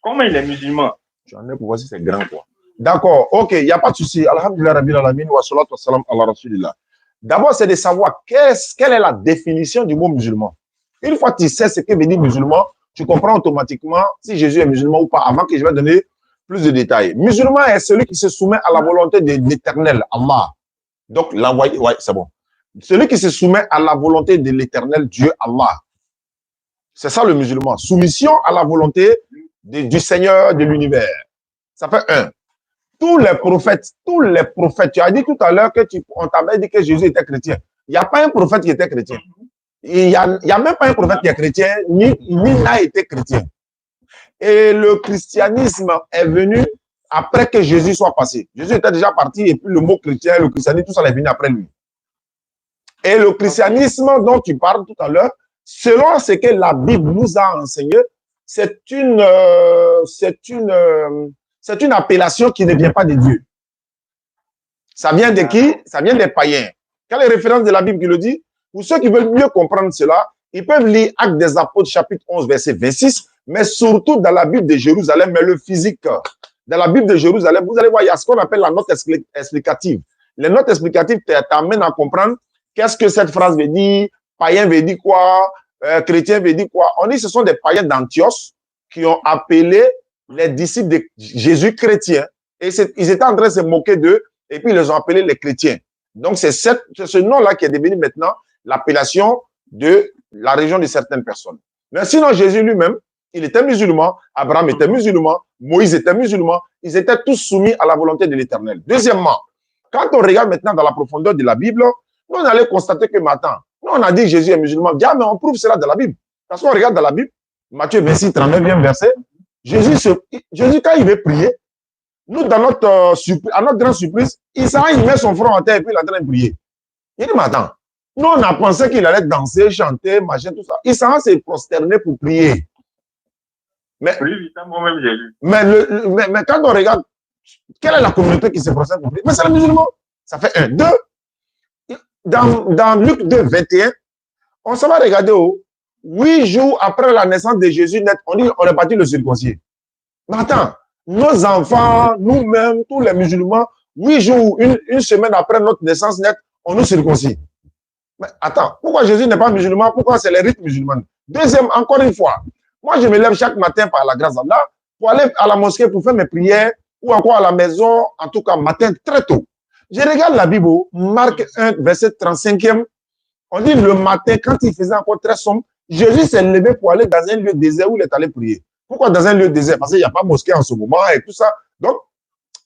comment il est musulman. J'en ai pour voir si c'est grand, quoi. D'accord, ok, il n'y a pas de souci. Alhamdulillah, Rabbil Alamin, wa salatu wa salam ala Rasulillah. D'abord, c'est de savoir quelle est la définition du mot musulman. Une fois que tu sais ce que veut dire musulman, tu comprends automatiquement si Jésus est musulman ou pas, avant que je vais donner plus de détails. Musulman est celui qui se soumet à la volonté de l'Éternel, Allah. Donc, l'envoyé, ouais, c'est bon. Celui qui se soumet à la volonté de l'Éternel, Dieu, Allah. C'est ça le musulman. Soumission à la volonté du Seigneur de l'univers. Ça fait un. Tous les prophètes, tu as dit tout à l'heure on t'avait dit que Jésus était chrétien. Il n'y a pas un prophète qui était chrétien. Il n'y a même pas un prophète qui est chrétien, ni n'a été chrétien. Et le christianisme est venu après que Jésus soit passé. Jésus était déjà parti et puis le mot chrétien, le christianisme, tout ça est venu après lui. Et le christianisme dont tu parles tout à l'heure, selon ce que la Bible nous a enseigné, c'est une appellation qui ne vient pas de Dieu. Ça vient de qui? Ça vient des païens. Quelle est la référence de la Bible qui le dit? Pour ceux qui veulent mieux comprendre cela, ils peuvent lire Actes des Apôtres, chapitre 11, verset 26, mais surtout dans la Bible de Jérusalem, mais le physique. Dans la Bible de Jérusalem, vous allez voir, il y a ce qu'on appelle la note explicative. Les notes explicatives t'amènent à comprendre qu'est-ce que cette phrase veut dire, païen veut dire quoi, chrétien veut dire quoi. On dit que ce sont des païens d'Antioche qui ont appelé les disciples de Jésus chrétiens. Et ils étaient en train de se moquer d'eux, et puis ils les ont appelés les chrétiens. Donc, c'est ce nom-là qui est devenu maintenant l'appellation de la région de certaines personnes. Mais sinon, Jésus lui-même, il était musulman, Abraham était musulman, Moïse était musulman, ils étaient tous soumis à la volonté de l'Éternel. Deuxièmement, quand on regarde maintenant dans la profondeur de la Bible, nous, on allait constater que maintenant, nous, on a dit Jésus est musulman. Bien, mais on prouve cela dans la Bible. Parce qu'on regarde dans la Bible, Matthieu 26, 39e verset, Jésus, quand il veut prier, nous, à notre grande surprise, il met son front en terre et puis il est en train de prier. Il dit, mais attends, nous, on a pensé qu'il allait danser, chanter, machin, tout ça. Il s'est prosterné pour prier. Mais, oui, ça, moi-même, j'ai lu. Mais quand on regarde, quelle est la communauté qui se prosterne pour prier? Mais c'est les musulmans. Ça fait un. Deux, dans Luc 2, 21, on s'en va regarder 8 jours après la naissance de Jésus, on dit on est parti le circoncier. Mais attends, nos enfants, nous-mêmes, tous les musulmans, 8 jours, une semaine après notre naissance nette, on nous circoncis. Mais attends, pourquoi Jésus n'est pas musulman? Pourquoi c'est les rites musulmans? Deuxième, encore une fois, moi je me lève chaque matin par la grâce d'Allah pour aller à la mosquée pour faire mes prières ou encore à la maison, en tout cas matin très tôt. Je regarde la Bible, Marc 1, verset 35e. On dit le matin, quand il faisait encore très sombre, Jésus s'est levé pour aller dans un lieu désert où il est allé prier. Pourquoi dans un lieu désert? Parce qu'il n'y a pas de mosquée en ce moment et tout ça. Donc,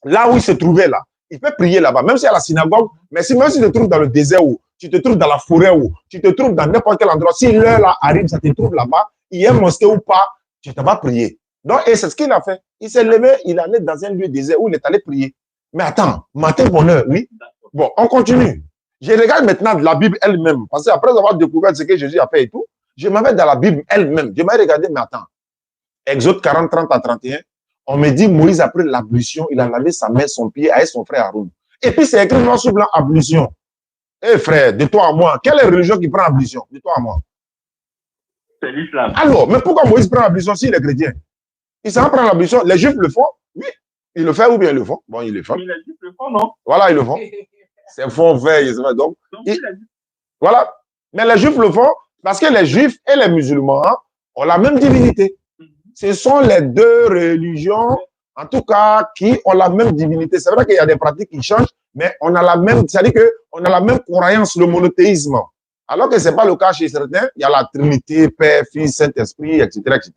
là où il se trouvait là, il peut prier là-bas, même s'il y a la synagogue, mais même si tu te trouves dans le désert ou tu te trouves dans la forêt ou tu te trouves dans n'importe quel endroit, si l'heure là arrive, ça te trouve là-bas, il y a une mosquée ou pas, tu te vas prier. Donc, et c'est ce qu'il a fait. Il s'est levé, il allait dans un lieu désert où il est allé prier. Mais attends, matin bonheur, oui. Bon, on continue. Je regarde maintenant la Bible elle-même, parce qu'après avoir découvert ce que Jésus a fait et tout, je m'en vais dans la Bible elle-même. Je m'ai regardé, mais attends, Exode 40, 30 à 31, on me dit Moïse a pris l'ablution, il a lavé sa main, son pied avec son frère Aaron. Et puis c'est écrit noir sur blanc, ablution. Eh frère, de toi à moi, quelle est la religion qui prend ablution? De toi à moi. C'est l'islam. Alors, mais pourquoi Moïse prend l'ablution s'il est chrétien? Il s'en prend l'ablution. Les juifs le font? Oui. Ils le font ou bien ils le font? Bon, ils le font. Mais les juifs le font, non? Voilà, ils le font. C'est fond veille. Donc voilà. Mais les juifs le font parce que les juifs et les musulmans ont la même divinité. Ce sont les deux religions, en tout cas, qui ont la même divinité. C'est vrai qu'il y a des pratiques qui changent, mais on a la même, c'est-à-dire qu'on a la même croyance, le monothéisme. Alors que ce n'est pas le cas chez certains, il y a la Trinité, Père, Fils, Saint-Esprit, etc., etc.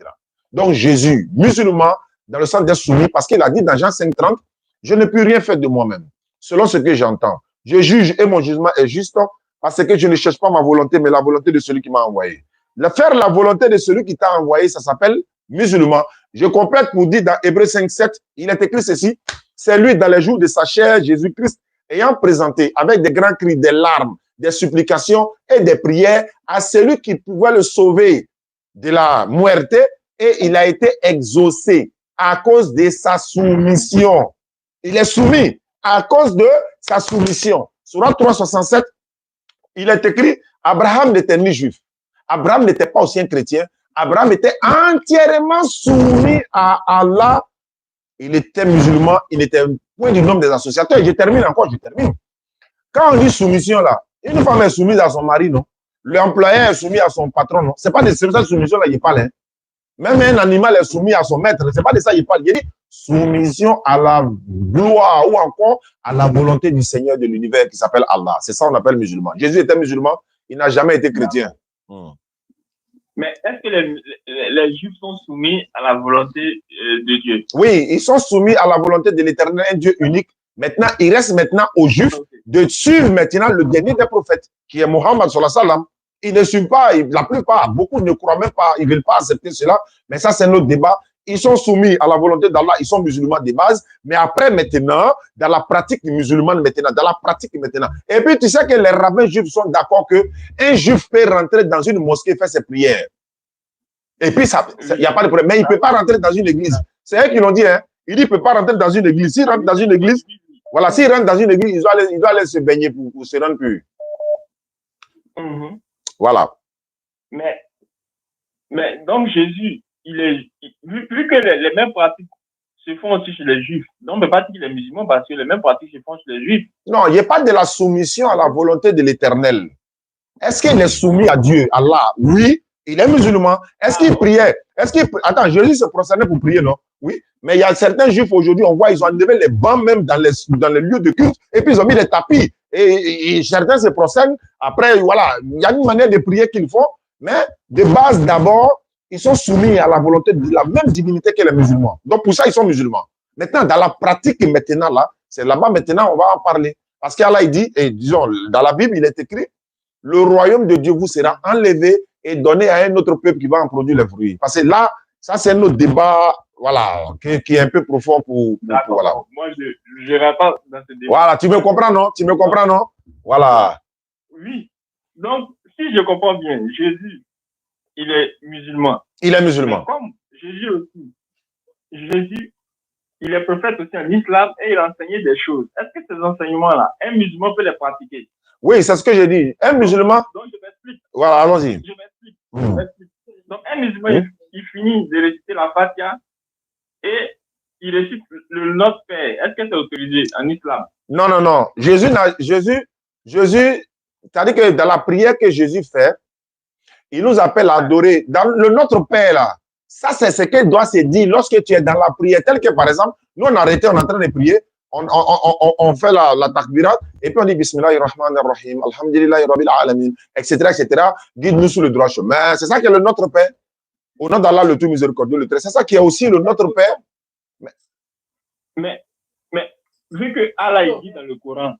Donc Jésus, musulman, dans le sens d'être soumis, parce qu'il a dit dans Jean 5,30, je ne peux rien faire de moi-même, selon ce que j'entends. Je juge et mon jugement est juste parce que je ne cherche pas ma volonté, mais la volonté de celui qui m'a envoyé. Faire la volonté de celui qui t'a envoyé, ça s'appelle musulman. Je complète pour dire dans Hébreux 5,7, il est écrit ceci, c'est lui dans les jours de sa chair, Jésus-Christ, ayant présenté avec des grands cris, des larmes, des supplications et des prières à celui qui pouvait le sauver de la muerte, et il a été exaucé à cause de sa soumission. Il est soumis à cause de sa soumission. Sur 3,67, il est écrit, Abraham n'était ni juif. Abraham n'était pas aussi un chrétien. Abraham était entièrement soumis à Allah. Il était musulman, il était point du nombre des associateurs. Et je termine. Quand on dit soumission là, une femme est soumise à son mari, non? L'employé est soumis à son patron, non? Ce n'est pas de cette soumission là qu'il parle. Hein? Même un animal est soumis à son maître. Ce n'est pas de ça qu'il parle. Il dit soumission à la gloire ou encore à la volonté du Seigneur de l'univers qui s'appelle Allah. C'est ça qu'on appelle musulman. Jésus était musulman, il n'a jamais été chrétien. Mais est-ce que les Juifs sont soumis à la volonté de Dieu? Oui, ils sont soumis à la volonté de l'Éternel, un Dieu unique. Maintenant, il reste maintenant aux Juifs de suivre maintenant le dernier des prophètes, qui est Mohammed sallallahu alayhi wa sallam. Ils ne suivent pas, la plupart, beaucoup ne croient même pas, ils ne veulent pas accepter cela. Mais ça, c'est notre débat. Ils sont soumis à la volonté d'Allah, ils sont musulmans de base. Mais après, maintenant, dans la pratique musulmane, Et puis, tu sais que les rabbins juifs sont d'accord qu'un juif peut rentrer dans une mosquée et faire ses prières. Et puis, il n'y a pas de problème. Mais il ne peut pas rentrer dans une église. C'est eux qui l'ont dit, hein. Il dit qu'il ne peut pas rentrer dans une église. S'il rentre dans une église, voilà, s'il rentre dans une église, il doit aller se baigner pour se rendre pur. Voilà. Mais donc Jésus, vu que les mêmes pratiques se font aussi chez les Juifs, donc on ne peut pas dire qu'il est musulman parce que les mêmes pratiques se font chez les Juifs. Non, il n'y a pas de la soumission à la volonté de l'Éternel. Est-ce qu'il est soumis à Dieu, Allah? Oui, il est musulman. Est-ce qu'il priait? Attends, Jésus se prosternait pour prier, non? Oui, mais il y a certains Juifs aujourd'hui, on voit, ils ont enlevé les bancs même dans les lieux de culte et puis ils ont mis des tapis. Et certains se prosternent. Après, voilà, il y a une manière de prier qu'ils font, mais de base, d'abord, ils sont soumis à la volonté de la même divinité que les musulmans. Donc, pour ça, ils sont musulmans. Maintenant, dans la pratique, maintenant, là, c'est là-bas, maintenant, on va en parler. Parce qu'Allah, il dit, et disons, dans la Bible, il est écrit, le royaume de Dieu vous sera enlevé et donné à un autre peuple qui va en produire les fruits. Parce que là, ça, c'est un autre débat, voilà, qui est un peu profond pour voilà. Moi, je n'irai pas dans ce débat. Voilà, tu me comprends, non? Tu me comprends, non? Voilà. Oui. Donc, si je comprends bien, Jésus, il est musulman. Il est musulman. Mais comme Jésus aussi, il est prophète aussi en islam et il enseignait des choses. Est-ce que ces enseignements-là, un musulman peut les pratiquer? Oui, c'est ce que j'ai dit. Un musulman. Donc, je m'explique. Voilà, allons-y. Je m'explique. Donc, un musulman, il finit de réciter la Fatiha et il récite le Notre Père. Est-ce que c'est autorisé en islam? Non, non, non. Jésus, c'est-à-dire que dans la prière que Jésus fait, il nous appelle à adorer. Dans le Notre Père, là, ça, c'est ce qu'il doit se dire lorsque tu es dans la prière. Tel que, par exemple, nous, on a arrêté, on est en train de prier, on fait la takbirat, et puis on dit Bismillahirrahmanirrahim, Alhamdulillahi Rabbil Alamin, etc., etc. Guide-nous sur le droit chemin. C'est ça qui est le Notre Père. Au nom d'Allah, le tout miséricordieux, le très. C'est ça qui est aussi le Notre Père. Mais vu que Allah il dit dans le Coran.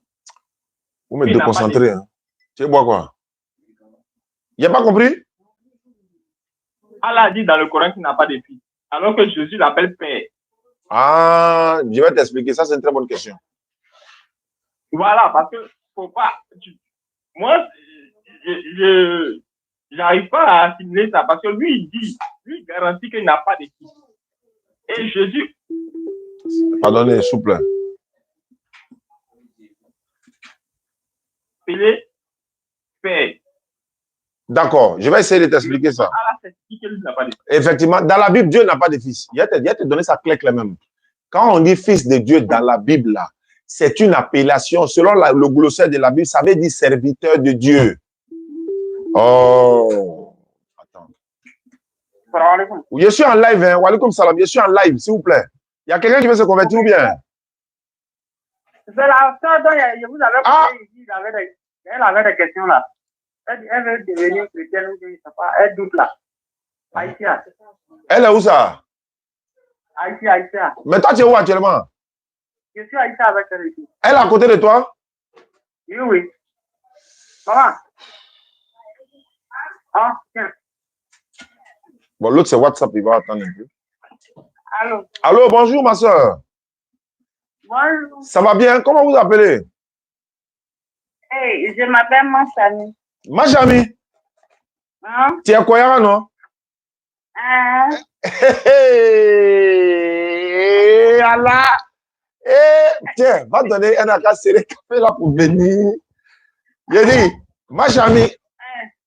Vous me déconcentrez. Hein. Tu veux boire quoi? Il n'a pas compris? Allah dit dans le Coran qu'il n'a pas de fils, alors que Jésus l'appelle Père. Ah, je vais t'expliquer. Ça, c'est une très bonne question. Voilà, parce que faut pas. moi, je n'arrive pas à assimiler ça parce que lui, il garantit qu'il n'a pas de fils. Et Jésus. Pardonnez, s'il vous plaît. Pélé, père. D'accord, je vais essayer de t'expliquer ça. Effectivement, dans la Bible, Dieu n'a pas de fils. Il va te donner ça clair même. Quand on dit fils de Dieu dans la Bible, là, c'est une appellation. Selon le glossaire de la Bible, ça veut dire serviteur de Dieu. Oh. Attends. Je suis en live, hein. Wa alaikum salam. Je suis en live, s'il vous plaît. Il y a quelqu'un qui veut se convertir ou bien? C'est la soeur dont je vous avais parlé ici. Elle avait des questions là. Elle veut devenir chrétienne ou bien je ne sais pas. Elle doute là. Aïtia. Elle est où ça? Aïtia. Mais toi, tu es où actuellement? Je suis Aïtia avec elle ici. Elle est à côté de toi? Oui, oui. Maman. Ah, tiens. Bon, l'autre, c'est WhatsApp, il va attendre un peu. Allô. Allô, bonjour, ma soeur. Bonjour. Ça va bien? Comment vous appelez? Hey, je m'appelle Machami. Machami? Hein? Tu es à Koyara, non? Hein? Hey, Allah! Tiens, va donner un accord serré café là pour venir. Je dis, Machami,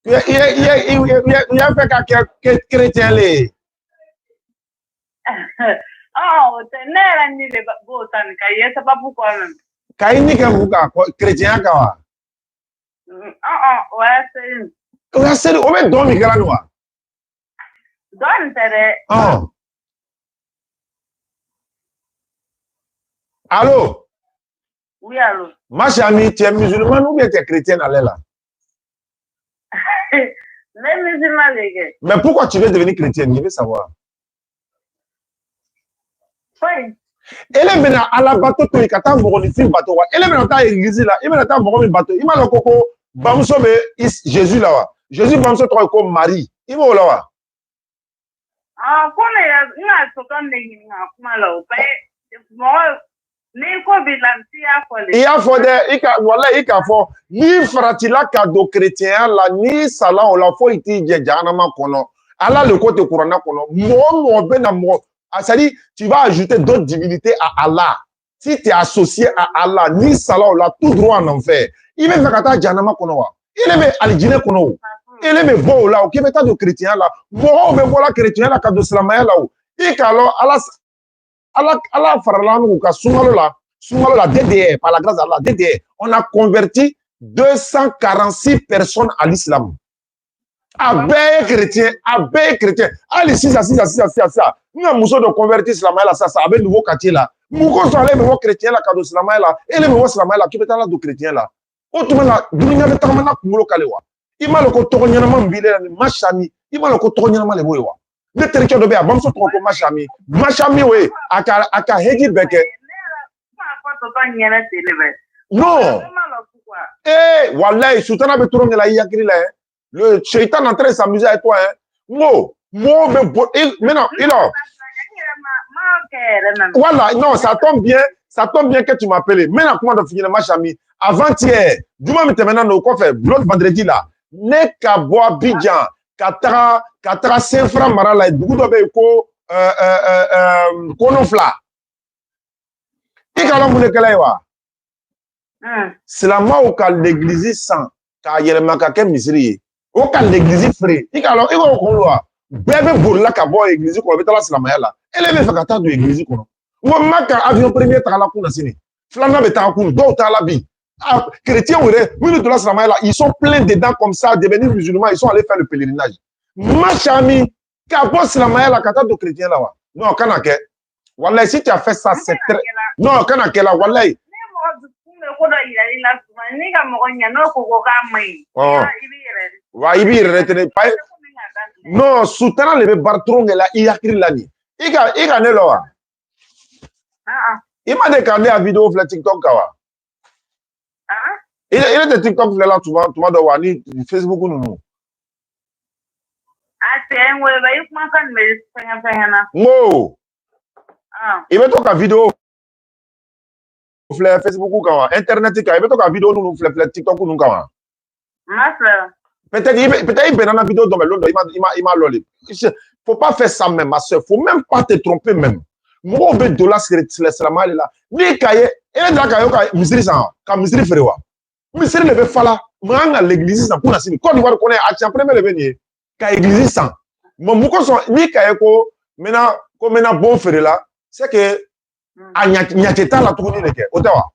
il a fait qu'un chrétien là. Oh, c'est n'est ni de botan, c'est pas pourquoi même. Kaini chrétien kawa. Ouais, c'est une. Ouais, c'est on met dans Miguel Noir. Donne tere. Oh. Allô? Oui, allô. Ma chère, tu es musulman ou bien tu es chrétienne, allez là? Les musulmans, les gars. Mais pourquoi tu veux devenir chrétienne? Je veux savoir. Oui. Elle est maintenant à la bateau, tu es quand on est bateau. Elle est maintenant à l'église là. Elle est maintenant à bateau. Il m'a le coco. Bamso Jésus là. Jésus Bamso toi comme Marie. Il va là. Ah, quand il y a ce qu'on est là, moi, n'est pas bilanci à quoi. Il y a fort ni fratila cadeau chrétien là ni sala on la faut iti djanama kono. Allah le côté courant kono. Moi ben moi. Ça dit, tu vas ajouter d'autres divinités à Allah. Si tu es associé à Allah, ni salah, là, tout droit en enfer. Il va faire kata djanama kono. Il est alijine kono. Il est bon là, ok, mais t'as de chrétiens là. Moi, on voilà chrétien là, cadeau slamaya là. Et alors, Allah faralanu ou ka sumalo la DDR, par la grâce d'Allah, DDR. On a converti 246 personnes à l'islam. Abbé chrétien. Allez, ça. Nous avons de convertir islam là, ça, avec nouveau quartier là. Nous avons les nouveaux chrétiens là, cadeau islam là, et les nouveaux islam là, qui peut être là de chrétiens là. Autrement là, nous n'avons pas de kumolo kalewa. Il m'a le cotogne na mambile na machami. Il m'a le cotogne na male boyewa. Le territoire de Béa, bon so trop machami. Machami oui, aka hedi beke. Non. Eh, wallahi, soutana be tourner la yakri là. Le shaitan en train de s'amuser avec toi, hein. Maintenant, il a. Voilà, non, ça tombe bien que tu m'appelles. Maintenant, comment on finit le match, ami? Avant-hier, du moment où maintenant, nous, quoi faire? L'autre vendredi, là, n'est qu'à boire Bidjan, Katra, 5 francs, Marala, beaucoup de ko, Konofla. Et quand on voulait que là, c'est la mort où l'église sans, car il y a le macaque misri. Au cas l'église frère, il va au loi. Bébé pour la cabo église qu'on va la là. Elle est fait kata de église qu'on. Ou maka avion premier ta la kuna sini. Flana beta kun do ta la bi. Chrétiens ou minute de la slamaya là, ils sont pleins dedans comme ça, devenir musulmans, ils sont allés faire le pèlerinage. Ma chami, cabo slamaya la kata de chrétien là. Non, kanake. Wallahi si tu as fait ça c'est très. Non, kanake là wallahi. Non, soutenant les bartron et la iakri lani. Il a né là. Il m'a déclaré à vidéo sur TikTok. Il est de TikTok là, tu vas devoir ni Facebook ou non. Mo. Il met ton vidéo. Facebook ou quoi? Internet, il met ton vidéo nous TikTok ou nous quoi? Ma soeur. Peut-être il peut dans la vidéo, il m'a lolé. Faut pas faire ça même, ma soeur. Faut même pas te tromper même. Moi, on veut de là, c'est là. Ni kaye, et là, kaye, misiri ça, comme misiri ferewa. Misiri ne veut pas là. Moi, l'église, ça pour la signe. Quand on va reconnaître, à tiens, premier le venir, kaye église ça. Mon mouko sont, ni kaye ko, maintenant, bon faire là, c'est que, à nyateta la tournée de ke, otawa.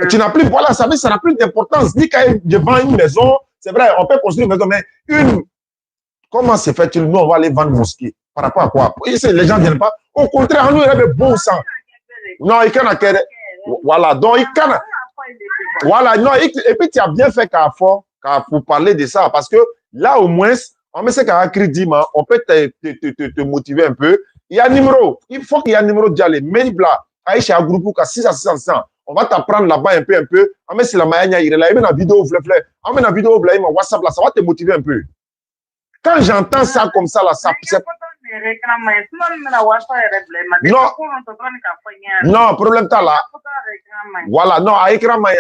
Tu n'as plus, voilà, ça n'a plus d'importance. Ni kaye devant une maison, c'est vrai, on peut construire une maison, mais comment se fait-il, nous, on va aller vendre mosquée? Par rapport à quoi? Ici, les gens ne viennent pas. Au contraire, nous, il y avait bon sang. Non, il y a voilà, donc il y a. Voilà, non, et puis tu as bien fait pour parler de ça, parce que là, au moins, on met ce qu'à crédit, on peut te motiver un peu. Il y a un numéro, il faut qu'il y ait un numéro d'Yale, Medibla, Aïcha, un groupe, 6 à 600. On va t'apprendre là-bas un peu. On met sur la maïa, il est là, il met la vidéo, on met la vidéo, WhatsApp, là, ça va te motiver un peu. Quand j'entends ça comme ça, là, ça. Non, problème t'as là. Voilà, non, à écran, mais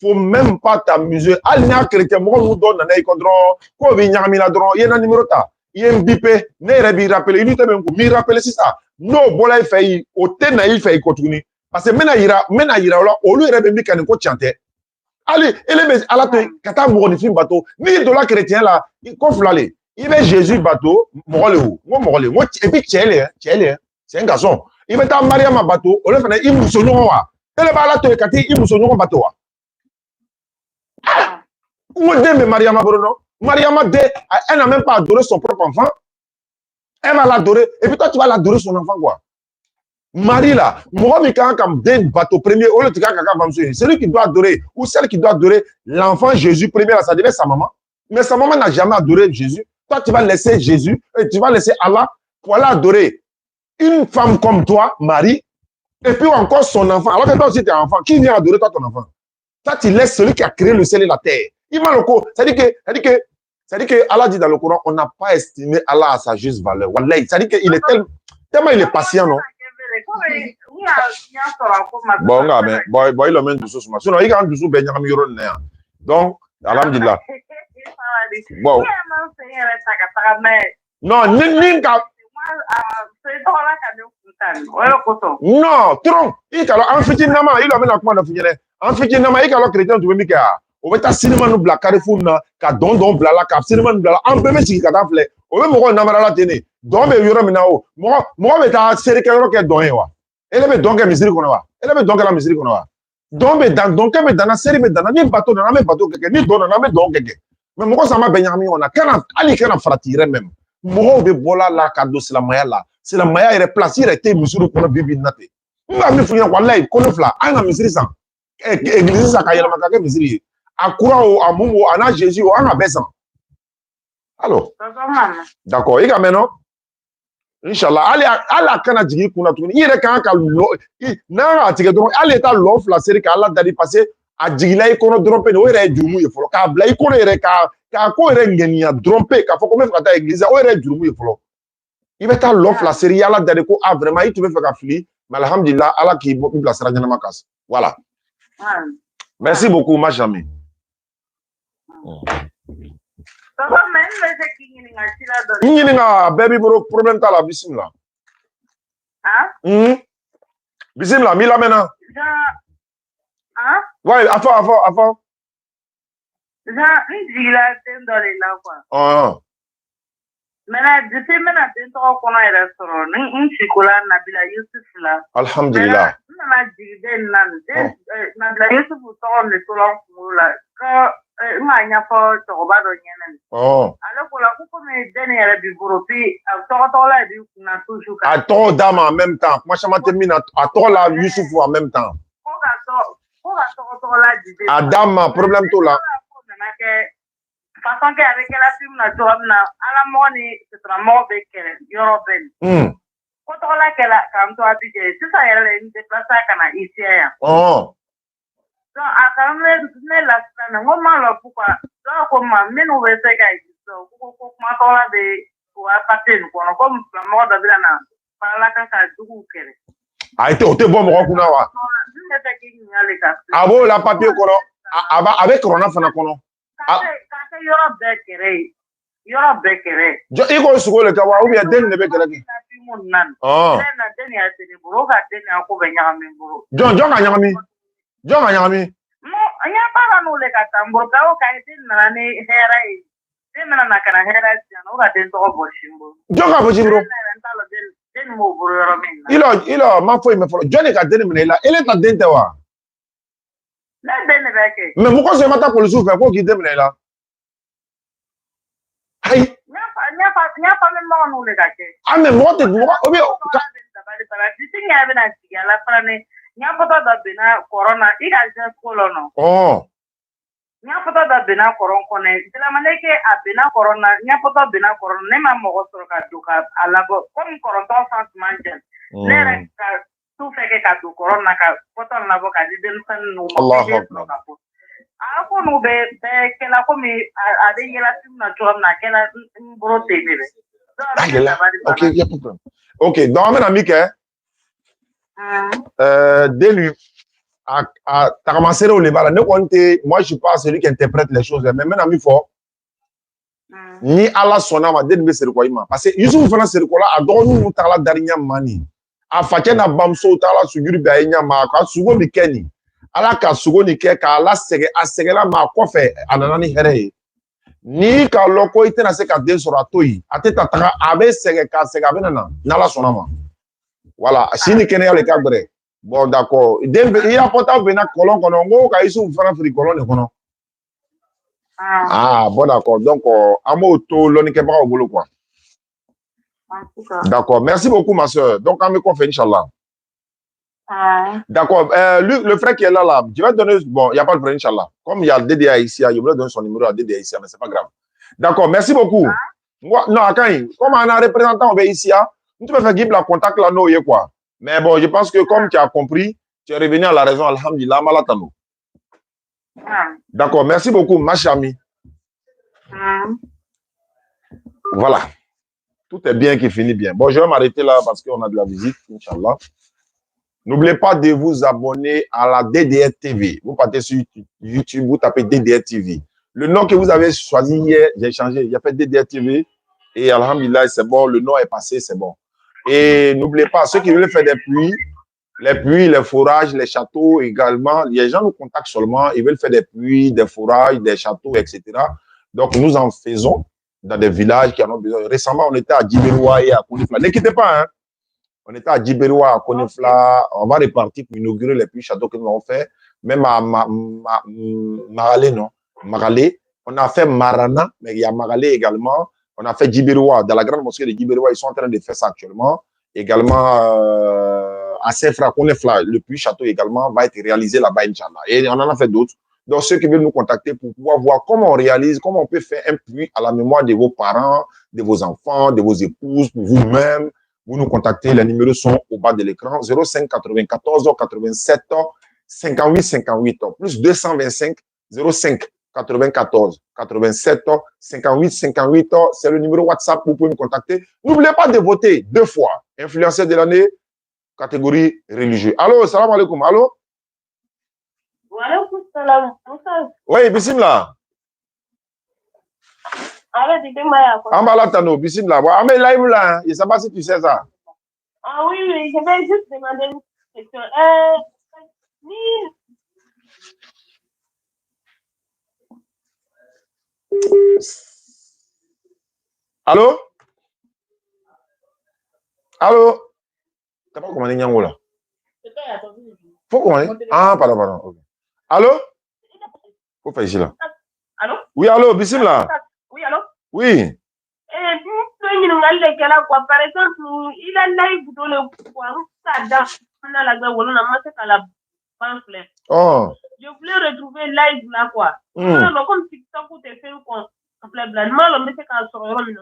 faut même pas t'amuser. Alina chrétien, moi, nous donne un écondron, quoi, il y a un numéro ta. Il y a un bipé, ne rappelle, il nous rappelle, c'est ça. Non, voilà, il fait, au téna, il fait, continue. Parce que maintenant, il y a là, au lieu de bien qu'on écoute chanter. Allez, à la tête, quand tu as un bateau, ni de la chrétien là, il confle aller. Il met Jésus bateau, moi, et puis c'est un garçon. Il met un Mariama bateau, on le fait, il mousse nous, elle va la tête, il mousse nous bateau. Où est Mariama Bruno? Mariama, elle n'a même pas adoré son propre enfant. Elle va l'adorer, et puis toi, tu vas l'adorer son enfant, quoi. Marie là, moi, quand d'un bateau premier, celui qui doit adorer, ou celle qui doit adorer l'enfant Jésus premier, là, ça devait être sa maman. Mais sa maman n'a jamais adoré Jésus. Toi, tu vas laisser Jésus, et tu vas laisser Allah pour aller adorer une femme comme toi, Marie, et puis encore son enfant. Alors que toi aussi, tu es enfant. Qui vient adorer toi, ton enfant? Toi, tu laisses celui qui a créé le ciel et la terre. Il va le coup. Ça dit que Allah dit dans le Coran, on n'a pas estimé Allah à sa juste valeur. Wallahi, ça dit qu'il est tellement il est patient, non? Bon, mais il a même du sous. Sinon, il a du sous, ben, il y a donc, alhamdulillah. Bon. Non, non, trop. Il a en fait, il a même la commande de en fait, il a chrétien, tu veux me dire, on va ta cinéma nous bla carrefour na, ka don bla ka cinéma nous bla, en peu mais si ka ta flé, on veut me na la télé. Donc, mais yoro minao, moi, mais ta série que yoro que don wa. Elle est donc la misère qu'on a. Elle est donc la misère qu'on a. Donc, mais dans la série, mais dans la bateau, dans la bateau, ni don, dans la donc mais moi, ça m'a Benjamin, on a allez, qu'on a frattiré même. Moi, de bola la cadeau, c'est la maya là. C'est la maya, elle est placée, elle était mesure pour la bibi naté. Nous avons fait un wallahi, qu'on fla, un misère ça. Église ça, quand il y a ma misère. À quoi, à Moumou, à Jésus, à Bessan. Alors, d'accord, il y a maintenant. Inch'Allah, allez, kana jigi kuna tuni. Il est quand n'a tigé donc, allez, ta l'offre la série qu'Allah d'aller passer à jigila y kono drompe no ere jumu y folo. Ka bla y kono ere ka ko ere ngenia drompe ka faut comme faire ta église o ere jumu y folo. Il va ta l'offre la série Allah d'aller ko a vraiment il te fait ka fili. Mais alhamdulillah, Allah qui me placera dans ma casse. Voilà. Merci beaucoup, ma jamie. Il y a baby problème ta la bismillah. Hein? Bismillah, mila maintenant. Hein? Ouais, avant. Oh. Maintenant, depuis maintenant, tu as qu'on a un restaurant, un chocolat, Nabila Youssef là. Alhamdulillah. Nabila Youssef, vous tournez tout là. Oh. Alors pour la coupe, mais dernière du bureau, puis à toujours. À toi, dame en même temps. Moi, je m'en termine à toi là, Youssouf en même temps. À dame, problème tout là. Façon qu'avec la film, à la monnaie, c'est un mot avec Europe. Quand on l'a qu'elle a, comme toi, c'est ça, elle est déplacée à ici. Oh. Donc, à quand même, la semaine, comment là, pourquoi, là, comment, mais nous, on fait ça, pourquoi, on a des, pour apporter, comme la mort de Vilana, par là, quand ça a tout Ah, c'était bon, mon recounawa. Ah bon, la papier, avec corona fana kono ka kɛ yɔrɔ bɛɛ kɛrɛ ye yɔrɔ bɛɛ kɛrɛ i ko sugo le ka wa ou bien den ne bɛ kɛrɛ kɛ na den y'a siri bolo ka den y'a ko bɛ ɲagami bolo jɔn ka ɲagami jɔn ka ɲagami non an y'a baara n'o le ka taa n bolo gawo ka den nana ni hɛrɛ ye den nana na ka na hɛrɛ siyan o ka den tɔgɔ bɔ sin bolo jɔn ka bɔ sin bolo den m'o bolo yɔrɔ min na ilo ma foyi mɛ fɔlɔ jɔn de ka den minɛ i la ele ta den tɛ wa ne den de bɛ kɛ mais mɔgɔ sɛ ma taa polisiw fɛ ko k'i den minɛ i la ayi n y'a fɔ mɔgɔ n'o le ka kɛ mais mɔgɔ tɛ mɔgɔ o bɛ disi ɲɛ bɛna sigi a la fana ni ɲɛfɔtɔ dɔ bɛnna kɔrɔ na i ka jɛ ko lɔ nɔ ɲɛfɔtɔ dɔ bɛnna kɔrɔ kɔnɔ bilama ne ke a bɛnna kɔrɔ na ɲɛfɔtɔ bɛnna kɔrɔ ne ma mɔgɔ sɔrɔ ka don ka a labɔ komi kɔrɔtɔ fan tuma jɛ ne yɛrɛ ka tu fɛ kɛ ka don kɔrɔ na ka fɔtɔ labɔ ka di denmisɛnnin ninnu ma sɔrɔ ka fɔ a ko n'u bɛɛ kɛla komi a bɛ yɛlɛ film na cogo min na a kɛla n bolo ten de dɛ. Ok, donc on a mis que t'as commencé au débat. Moi, je suis pas celui qui interprète les choses, mais maintenant, il faut ni Allah sonna ma deni be ser ko ima parce que Yusuf fana ser ko la a dɔgɔnu nu tala darinya mani a fakɛ na bamso tala sujuri be anya ma ka sugo bi kɛni ala ka sugo ni kɛ ka ala sɛgɛ a sɛgɛla ma kɔfɛ a nana ni hɛrɛ ye ni ka lɔ ko i tɛna se ka den sɔrɔ a to yi a tɛ ta taga a bɛ sɛgɛ ka sɛgɛ a bɛ na n'ala sɔnna ma voilà sini kɛnɛya le ka gbɛrɛ bon d'accord den i y'a fɔta bɛnna kɔlɔn kɔnɔ n ko ka Yusuf fana fili kɔlɔn de kɔnɔ. Ah, bon, d'accord. Donc, un mot tout l'onikebra au boulot, quoi. D'accord. Merci beaucoup, ma soeur. Donc, on me confie, Inch'Allah. D'accord. Le frère qui est là, je vais te donner. Bon, il n'y a pas de frère, Inch'Allah. Comme il y a DDA ici, je vais donner son numéro à DDA ici, mais ce n'est pas grave. D'accord. Merci beaucoup. Moi, non, Akaï, comme on a un représentant ici, tu peux faire le contact là, non, quoi. Mais bon, je pense que comme tu as compris, tu es revenu à la raison, alhamdulillah, malatano. D'accord, merci beaucoup, ma chami. Voilà. Tout est bien qui finit bien. Bon, je vais m'arrêter là parce qu'on a de la visite, Inch'Allah. N'oubliez pas de vous abonner à la DDR TV. Vous partez sur YouTube, vous tapez DDR TV. Le nom que vous avez choisi hier, j'ai changé. Il y a fait DDR TV et alhamdulillah, c'est bon. Le nom est passé, c'est bon. Et n'oubliez pas, ceux qui veulent faire des puits, les forages, les châteaux également. Les gens nous contactent seulement. Ils veulent faire des puits, des forages, des châteaux, etc. Donc, nous en faisons dans des villages qui en ont besoin. Récemment, on était à Djiberoua et à Konifla. N'inquiétez pas, hein. On était à Djiberoua, à Konifla. On va repartir pour inaugurer les puits châteaux que nous avons fait. Même à Maralé, non? Maralé. On a fait Marana, mais il y a Maralé également. On a fait Djiberoua. Dans la grande mosquée de Djiberoua, ils sont en train de faire ça actuellement. Également, à Sefra, Konifla, le puits château également va être réalisé là-bas, Inch'Allah. Et on en a fait d'autres. Donc, ceux qui veulent nous contacter pour pouvoir voir comment on réalise, comment on peut faire un puits à la mémoire de vos parents, de vos enfants, de vos épouses, pour vous-même, vous nous contactez. Les numéros sont au bas de l'écran. 05 94 87 58 58. Plus 225 05 94 87 58 58. C'est le numéro WhatsApp. Vous pouvez me contacter. N'oubliez pas de voter 2 fois. Influenceur de l'année, catégorie religieuse. Allô, salam alaikum. Allô? Oui, bismillah. Ambala Tano, bismillah. On met live là, je ne sais pas si tu sais ça. Ah oui, je vais juste demander une question. Allô? Allô? Tu n'as pas commandé Nyango là? Faut commander? Ah, pardon. Okay. Allô? Faut faire ici là. Allô? Oui, allô, bismillah. Oui, allô? Oui. Par exemple, il a live dans le coin, Oh. je voulais retrouver live là, quoi. Comme TikTok où tu fais un complet blanc, le monsieur qui a sorti,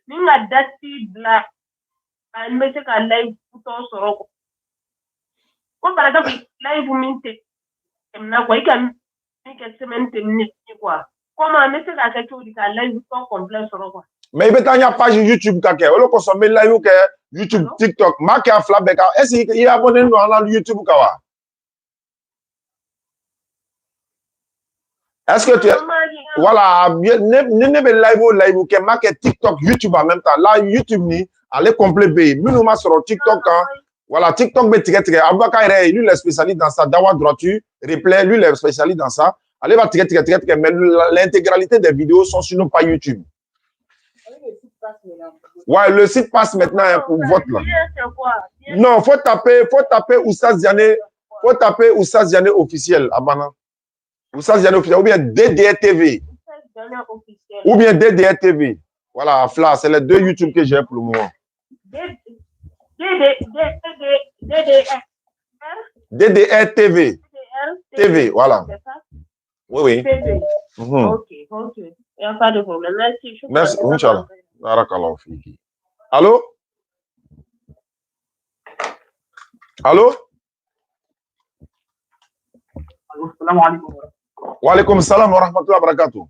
il a dati blanc, un monsieur qui a live pour ton soro. Comme par exemple, live vous mintez, il y a une semaine terminée, quoi. Comment un monsieur qui a fait tout, il a live pour ton complet soro, quoi. Mais il y a une page YouTube qui est consommé live YouTube, TikTok, marqué à Flabeka. Est-ce qu'il y a abonné nous à YouTube kawa? Est-ce que tu es... Voilà, live, qui marque TikTok, YouTube en même temps. Là, YouTube, allez complet B. Nous, sur TikTok, voilà, TikTok, lui, il est spécialiste dans ça. Dawa droiture, replay, lui, il est spécialiste dans ça. Allez, va mais l'intégralité des vidéos sont sur nos pas YouTube. Ouais, le site passe maintenant pour vote là. Non, faut taper Oustaz Diané, officiel, Abana. Oustaz Diané officiel, ou bien DDR TV. Ou bien DDR TV. Voilà, Fla, c'est les deux YouTube que j'ai pour le moment. DDR TV. TV, voilà. Oui, oui. Ok. Il n'y a pas de problème. Merci. Merci, Inch'Allah. Barakallahu fiki. Allô? Allô? Salam alaikum. Wa alaikum salam wa rahmatullahi wa barakatuh.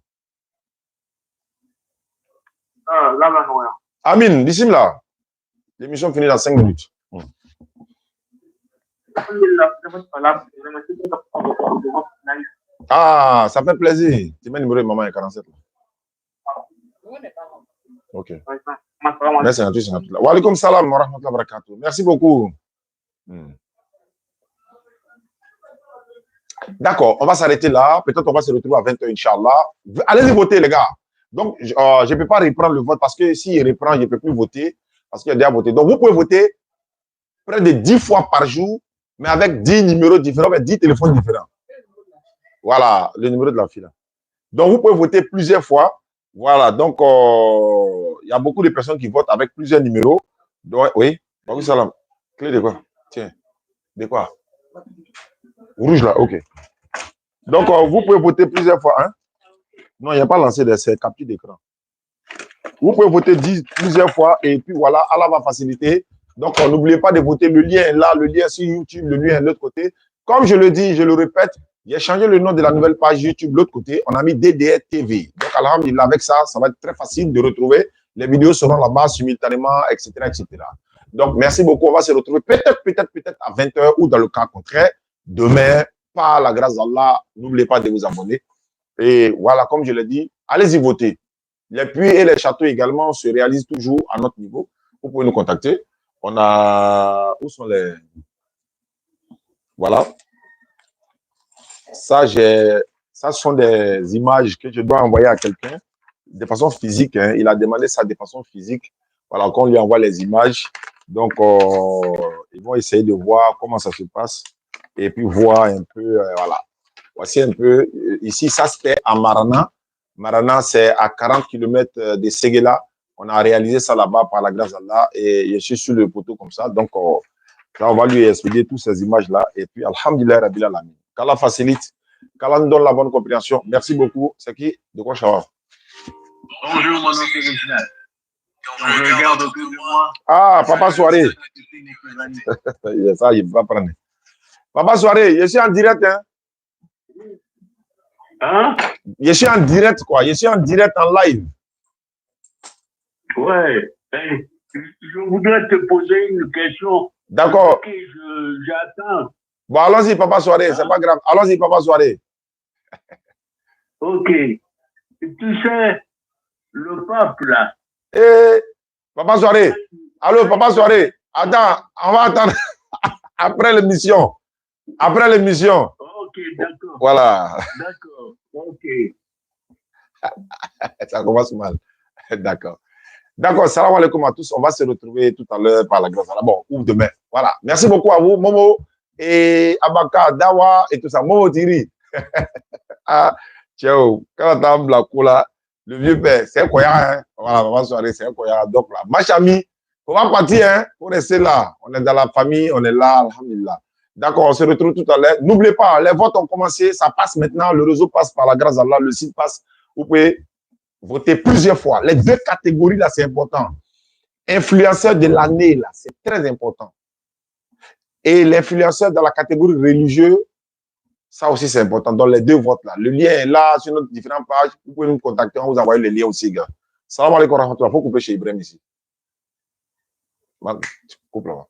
Amin, bismillah. L'émission finit dans 5 minutes. Ah, ça fait plaisir. Tu mets le numéro de maman et 47 là. Ok. Merci à tous. Wa alaikum salam wa rahmatullahi wa barakatuh. Merci beaucoup. D'accord, on va s'arrêter là. Peut-être on va se retrouver à 20h, Inch'Allah. Allez-y voter, les gars. Donc, je ne peux pas reprendre le vote parce que s'il reprend, je ne peux plus voter parce qu'il y a déjà voté. Donc, vous pouvez voter près de 10 fois par jour, mais avec 10 numéros différents, avec 10 téléphones différents. Voilà, le numéro de la fille. Donc, vous pouvez voter plusieurs fois. Voilà, donc, il y a beaucoup de personnes qui votent avec plusieurs numéros. Donc, oui, donc, salam. Clé de quoi? Tiens, de quoi? Rouge là, ok. Donc, vous pouvez voter plusieurs fois. Hein? Non, il n'y a pas lancé de capture d'écran. Vous pouvez voter plusieurs fois et puis voilà, Allah va faciliter. Donc, n'oubliez pas de voter. Le lien est là, le lien sur YouTube, le lien est de l'autre côté. Comme je le dis, je le répète, j'ai changé le nom de la nouvelle page YouTube de l'autre côté. On a mis DDR TV. Donc, alhamdulillah, avec ça, ça va être très facile de retrouver. Les vidéos seront là-bas simultanément, etc., etc. Donc, merci beaucoup. On va se retrouver peut-être à 20h ou dans le cas contraire, demain, par la grâce d'Allah. N'oubliez pas de vous abonner. Et voilà, comme je l'ai dit, allez-y voter. Les puits et les châteaux également se réalisent toujours à notre niveau. Vous pouvez nous contacter. On a... Où sont les... Voilà. Ça, ce sont des images que je dois envoyer à quelqu'un de façon physique. Hein. Il a demandé ça de façon physique. Voilà, qu'on lui envoie les images. Donc, ils vont essayer de voir comment ça se passe. Et puis, voir un peu, voilà. Voici un peu, ici, ça c'était à Marana. Marana, c'est à 40 km de Séguéla. On a réalisé ça là-bas par la grâce d'Allah. Et je suis sur le poteau comme ça. Donc, là, on va lui expliquer toutes ces images-là. Et puis, alhamdulillah, Rabbil Alamin. Qu'Allah facilite, qu'Allah nous donne la bonne compréhension. Merci beaucoup. C'est qui? De quoi, Chawar? Bonjour, mon nom c'est Réginald. Quand je regarde autour de moi. Ah, Papa Soirée. Ça, il va prendre. Papa Soirée, je suis en direct, hein? Hein? Je suis en direct, quoi. Je suis en direct, en live. Ouais. Je voudrais te poser une question. D'accord. Ok, j'attends. Bon, allons-y, Papa Soirée, c'est pas grave. Allons-y, Papa Soirée. Ok. Tu sais, le pape, là. Papa Soirée. Allô, Papa Soirée. Attends, on va attendre après l'émission. Après l'émission. Ok, d'accord. Voilà. D'accord. Ok. Ça commence mal. D'accord. D'accord, salam alaikum à tous. On va se retrouver tout à l'heure par la grâce d'Allah. Bon, ou demain. Voilà. Merci beaucoup à vous, Momo et Abaka, Dawa et tout ça. Momo Tiri. Ah, ciao. Quand on a la cola, le vieux père, c'est quoi, hein? Voilà, maman soirée, c'est quoi, donc là. Ma chami, on va partir, hein? Faut rester là. On est dans la famille, on est là, alhamdulillah. D'accord, on se retrouve tout à l'heure. N'oubliez pas, les votes ont commencé, ça passe maintenant, le réseau passe par la grâce d'Allah, le site passe. Vous pouvez voter plusieurs fois. Les deux catégories, là, c'est important. Influenceur de l'année, là, c'est très important. Et l'influenceur dans la catégorie religieuse, ça aussi, c'est important. Dans les deux votes, là. Le lien est là, sur notre différentes pages. Vous pouvez nous contacter, on vous envoie les liens aussi, gars. Salam alaikum wa rahmatullah. Faut couper chez Ibrahim ici. Coupe là-bas.